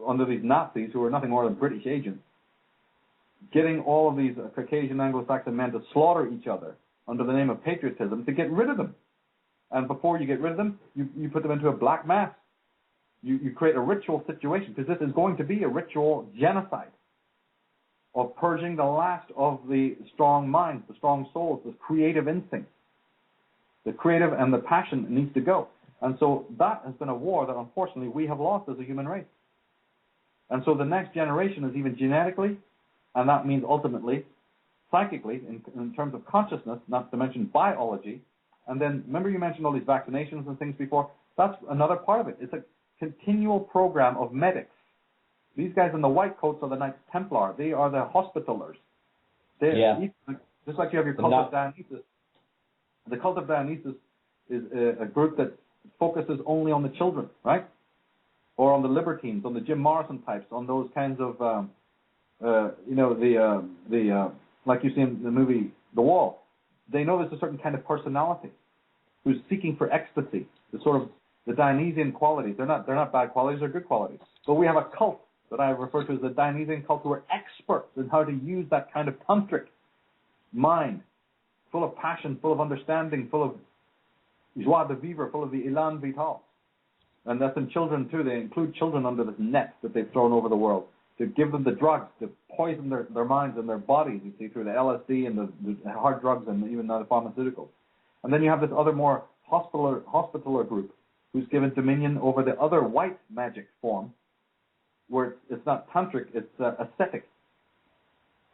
under these Nazis who are nothing more than British agents. Getting all of these Caucasian Anglo-Saxon men to slaughter each other under the name of patriotism to get rid of them. And before you get rid of them, you put them into a black mass. You create a ritual situation, because this is going to be a ritual genocide of purging the last of the strong minds, the strong souls, the creative instincts. The creative and the passion needs to go. And so that has been a war that unfortunately we have lost as a human race. And so the next generation is even genetically, and that means ultimately psychically, in terms of consciousness, not to mention biology. And then, remember you mentioned all these vaccinations and things before? That's another part of it. It's a continual program of medics. These guys in the white coats are the Knights Templar. They are the hospitalers. Just like you have your Cult of Dionysus. The Cult of Dionysus is a group that focuses only on the children, right? Or on the libertines, on the Jim Morrison types, on those kinds of, like you see in the movie The Wall. They know there's a certain kind of personality who's seeking for ecstasy, the Dionysian qualities. They're not bad qualities, they're good qualities. But we have a cult that I refer to as the Dionysian cult, who are experts in how to use that kind of tantric mind, full of passion, full of understanding, full of joie de vivre, full of the élan vital. And that's in children too. They include children under this net that they've thrown over the world to give them the drugs, to poison their minds and their bodies, you see, through the LSD and the hard drugs and even the pharmaceuticals. And then you have this other more hospitaler group who's given dominion over the other white magic form, where it's not tantric, it's ascetic.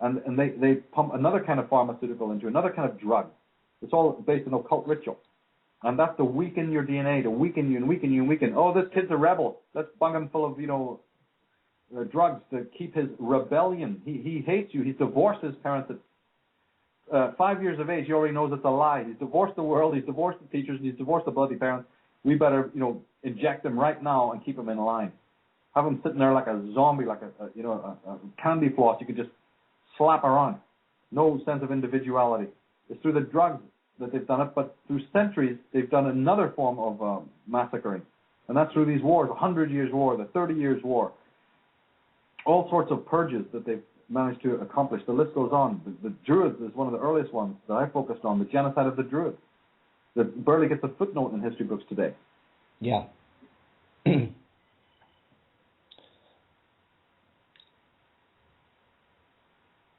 And they pump another kind of pharmaceutical into another kind of drug. It's all based on occult ritual. And that's to weaken your DNA, to weaken you and weaken you and weaken. Oh, this kid's a rebel. Let's bung him full of drugs to keep his rebellion. He hates you. He's divorced his parents at 5 years of age. He already knows it's a lie. He's divorced the world. He's divorced the teachers. He's divorced the bloody parents. We better, inject him right now and keep him in line. Have him sitting there like a zombie, like a candy floss you could just slap around. No sense of individuality. It's through the drugs that they've done it, but through centuries they've done another form of massacring. And that's through these wars, the 100 Years' War, the 30 Years' War. All sorts of purges that they've managed to accomplish. The list goes on. The Druids is one of the earliest ones that I focused on, the genocide of the Druids, that barely gets a footnote in history books today. Yeah.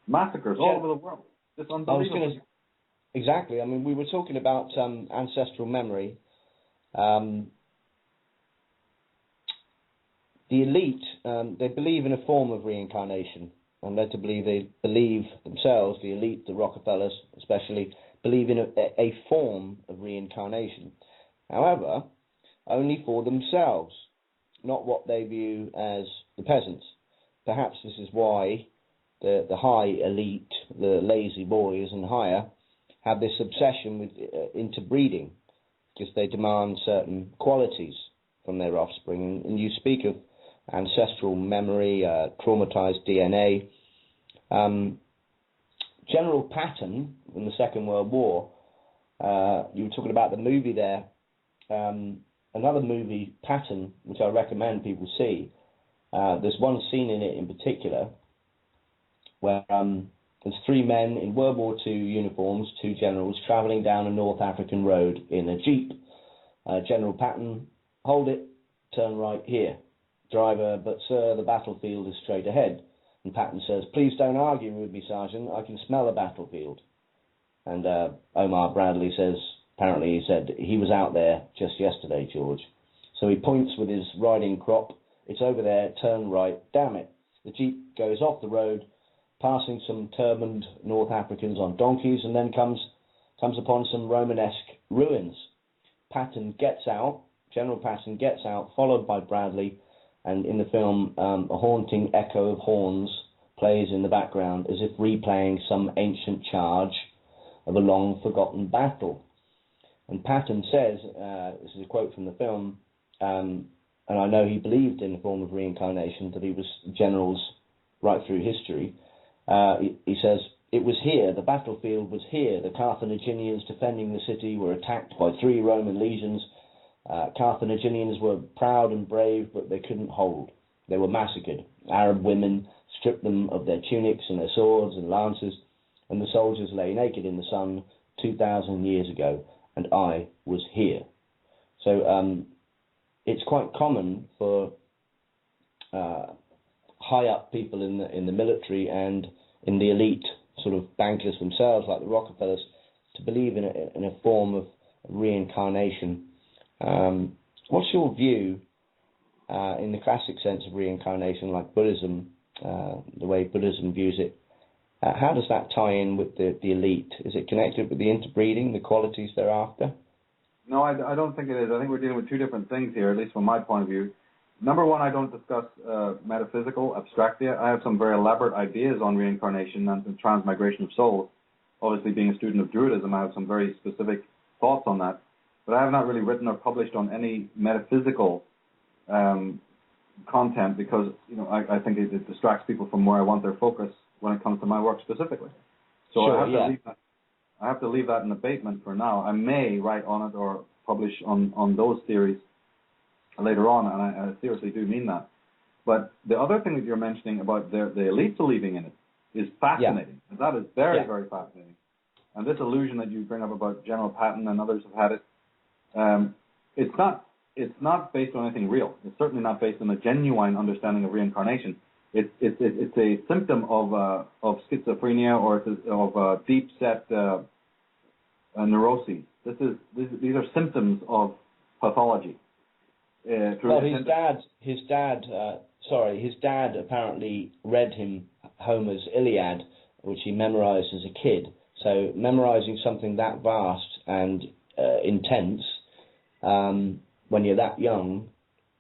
Massacres all over the world. It's unbelievable. Exactly. I mean, we were talking about ancestral memory. The elite, they believe in a form of reincarnation. I'm led to believe they believe themselves, the elite, the Rockefellers especially, believe in a form of reincarnation. However, only for themselves, not what they view as the peasants. Perhaps this is why the high elite, the lazy boys and higher, have this obsession with interbreeding, because they demand certain qualities from their offspring. And you speak of ancestral memory, traumatized DNA. General Patton in the Second World War, you were talking about the movie there. Another movie, Patton, which I recommend people see. There's one scene in it in particular where there's three men in World War II uniforms, two generals, travelling down a North African road in a jeep. General Patton, hold it, turn right here. Driver, but sir, the battlefield is straight ahead. And Patton says, please don't argue with me, Sergeant, I can smell a battlefield. And Omar Bradley says, apparently he said, he was out there just yesterday, George. So he points with his riding crop, it's over there, turn right, damn it. The jeep goes off the road, passing some turbaned North Africans on donkeys, and then comes upon some Romanesque ruins. Patton gets out, General Patton gets out, followed by Bradley, and in the film, a haunting echo of horns plays in the background as if replaying some ancient charge of a long-forgotten battle. And Patton says, this is a quote from the film, and I know he believed in a form of reincarnation, that he was generals right through history. He says, it was here, the battlefield was here. The Carthaginians defending the city were attacked by 3 Roman legions. Carthaginians were proud and brave, but they couldn't hold. They were massacred. Arab women stripped them of their tunics and their swords and lances, and the soldiers lay naked in the sun 2,000 years ago, and I was here. So it's quite common for high-up people in the military and in the elite sort of bankers themselves, like the Rockefellers, to believe in a form of reincarnation. What's your view in the classic sense of reincarnation, like Buddhism, the way Buddhism views it? How does that tie in with the elite? Is it connected with the interbreeding, the qualities they're after? No, I don't think it is. I think we're dealing with two different things here, at least from my point of view. Number one, I don't discuss metaphysical abstractia. I have some very elaborate ideas on reincarnation and the transmigration of souls. Obviously, being a student of Druidism, I have some very specific thoughts on that. But I have not really written or published on any metaphysical content because, I think it distracts people from where I want their focus when it comes to my work specifically. So sure, I have to leave that in abatement for now. I may write on it or publish on those theories later on, and I seriously do mean that. But the other thing that you're mentioning about the elite believing in it is fascinating. Yeah. That is very, very fascinating. And this illusion that you bring up about General Patton and others have had it, it's not based on anything real. It's certainly not based on a genuine understanding of reincarnation. It's a symptom of schizophrenia or of deep-set neuroses. These are symptoms of pathology. Well, his dad apparently read him Homer's Iliad, which he memorized as a kid. So memorizing something that vast and intense when you're that young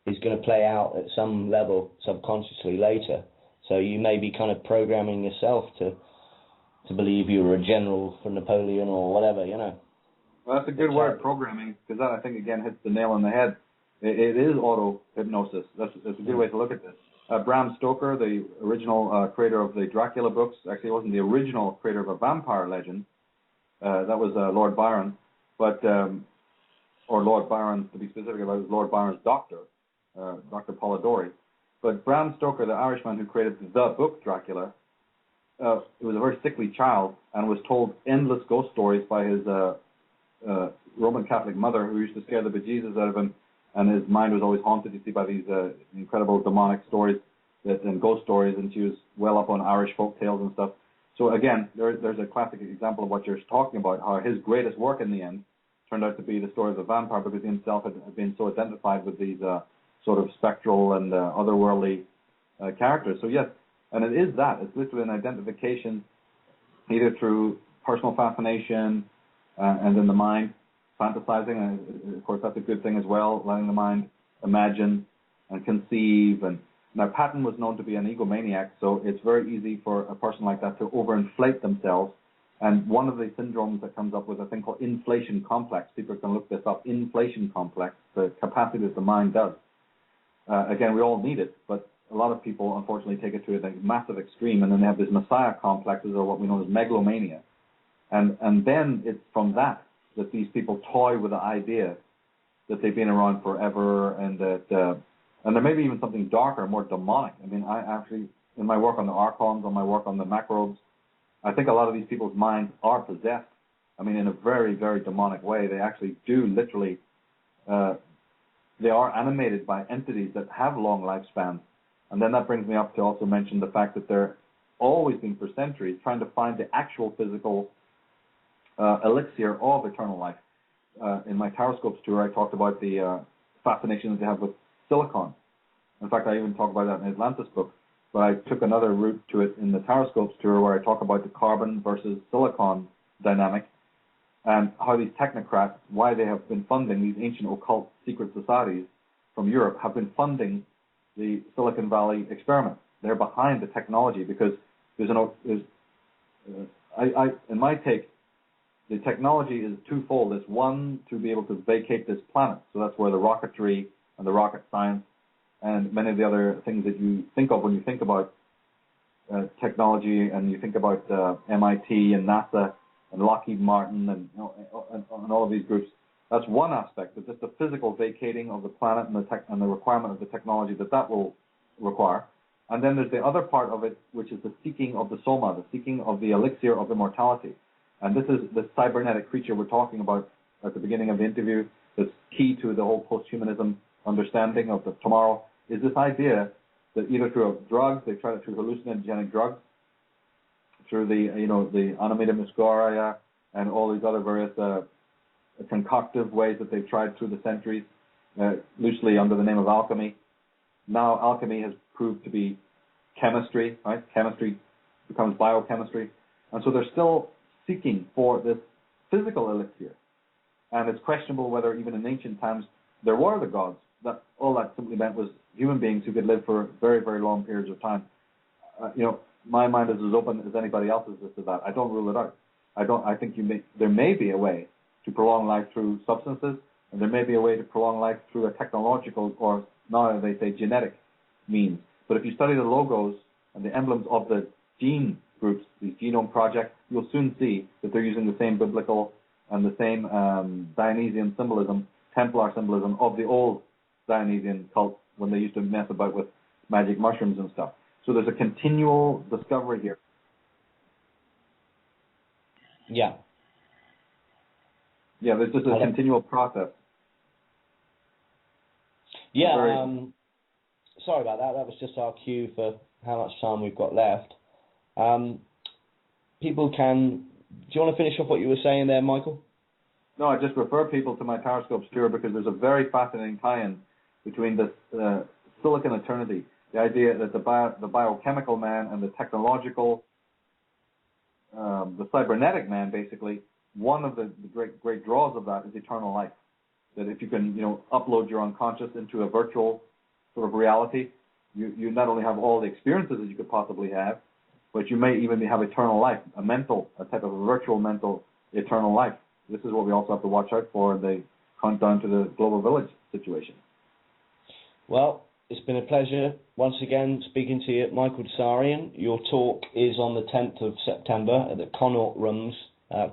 is going to play out at some level subconsciously later. So you may be kind of programming yourself to believe you were a general for Napoleon or whatever, Well, that's a good word, programming, because that, I think, again, hits the nail on the head. It is auto-hypnosis. That's a good way to look at this. Bram Stoker, the original creator of the Dracula books, actually wasn't the original creator of a vampire legend. That was Lord Byron, or Lord Byron, to be specific, about was Lord Byron's doctor, Dr. Polidori. But Bram Stoker, the Irishman who created the book Dracula, he was a very sickly child and was told endless ghost stories by his Roman Catholic mother, who used to scare the bejesus out of him, and his mind was always haunted, you see, by these incredible demonic stories and ghost stories, and she was well up on Irish folk tales and stuff. So again, there's a classic example of what you're talking about, how his greatest work in the end turned out to be the story of the vampire, because he himself had been so identified with these sort of spectral and otherworldly characters. So yes, and it is that. It's literally an identification either through personal fascination and in the mind, fantasizing, and of course that's a good thing as well, letting the mind imagine and conceive. And now Patton was known to be an egomaniac, so it's very easy for a person like that to overinflate themselves. And one of the syndromes that comes up with a thing called inflation complex. People can look this up, inflation complex, the capacity that the mind does. Again, we all need it, but a lot of people unfortunately take it to a massive extreme, and then they have this messiah complexes, or what we know as megalomania, and then it's from that these people toy with the idea that they've been around forever, and that and there may be even something darker, more demonic. I mean, I actually, in my work on the archons, on my work on the macrobes, I think a lot of these people's minds are possessed. I mean, in a very, very demonic way. They actually do literally, they are animated by entities that have long lifespans. And then that brings me up to also mention the fact that they're always been for centuries trying to find the actual physical elixir of eternal life. In my Taroscopes tour, I talked about the fascination that they have with silicon. In fact, I even talk about that in Atlantis book. But I took another route to it in the Taroscopes tour, where I talk about the carbon versus silicon dynamic, and how these technocrats, why they have been funding these ancient occult secret societies from Europe, have been funding the Silicon Valley experiment. They're behind the technology because in my take, the technology is twofold. It's one, to be able to vacate this planet. So that's where the rocketry and the rocket science and many of the other things that you think of when you think about technology, and you think about MIT and NASA and Lockheed Martin and all of these groups. That's one aspect. It's just the physical vacating of the planet and the requirement of the technology that will require. And then there's the other part of it, which is the seeking of the soma, the seeking of the elixir of immortality. And this is the cybernetic creature we're talking about at the beginning of the interview. That's key to the whole posthumanism understanding of the tomorrow, is this idea that either through drugs, they try to through hallucinogenic drugs, through the animated muscaria and all these other various concoctive ways that they've tried through the centuries, loosely under the name of alchemy. Now alchemy has proved to be chemistry, right? Chemistry becomes biochemistry. And so they're still seeking for this physical elixir. And it's questionable whether even in ancient times there were the gods. That all that simply meant was human beings who could live for very, very long periods of time. My mind is as open as anybody else's as to that. I don't rule it out. I think there may be a way to prolong life through substances, and there may be a way to prolong life through a technological, or now they say genetic means. But if you study the logos and the emblems of the gene groups, these genome projects, you'll soon see that they're using the same biblical and the same Dionysian symbolism, Templar symbolism of the old Dionysian cult when they used to mess about with magic mushrooms and stuff. So there's a continual discovery here. Yeah. Yeah, there's just a continual process. Yeah, sorry about that. That was just our cue for how much time we've got left. People can... Do you want to finish off what you were saying there, Michael? No, I just refer people to my Taroscopes tour because there's a very fascinating tie-in between this silicon eternity, the idea that the biochemical man and the technological, the cybernetic man, basically, one of the great draws of that is eternal life. That if you can, upload your unconscious into a virtual sort of reality, you not only have all the experiences that you could possibly have, but you may even have eternal life, a type of a virtual mental eternal life. This is what we also have to watch out for in the countdown to the global village situation. Well, it's been a pleasure once again speaking to you, Michael TSARION. Your talk is on the 10th of September at the Connaught Rooms,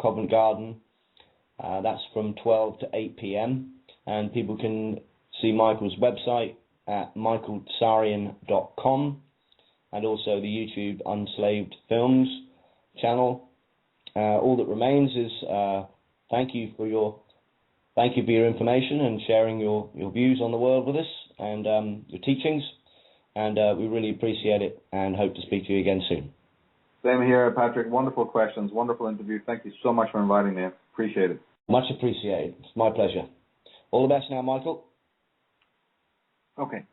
Covent Garden. That's from 12 to 8 p.m. And people can see Michael's website at michaeltsarion.com, and also the YouTube Unslaved Films channel. All that remains is thank you for your information and sharing your views on the world with us, and your teachings, and we really appreciate it and hope to speak to you again soon. Same here, Patrick. Wonderful questions, wonderful interview. Thank you so much for inviting me. Appreciate it. Much appreciated. It's my pleasure. All the best now, Michael. Okay.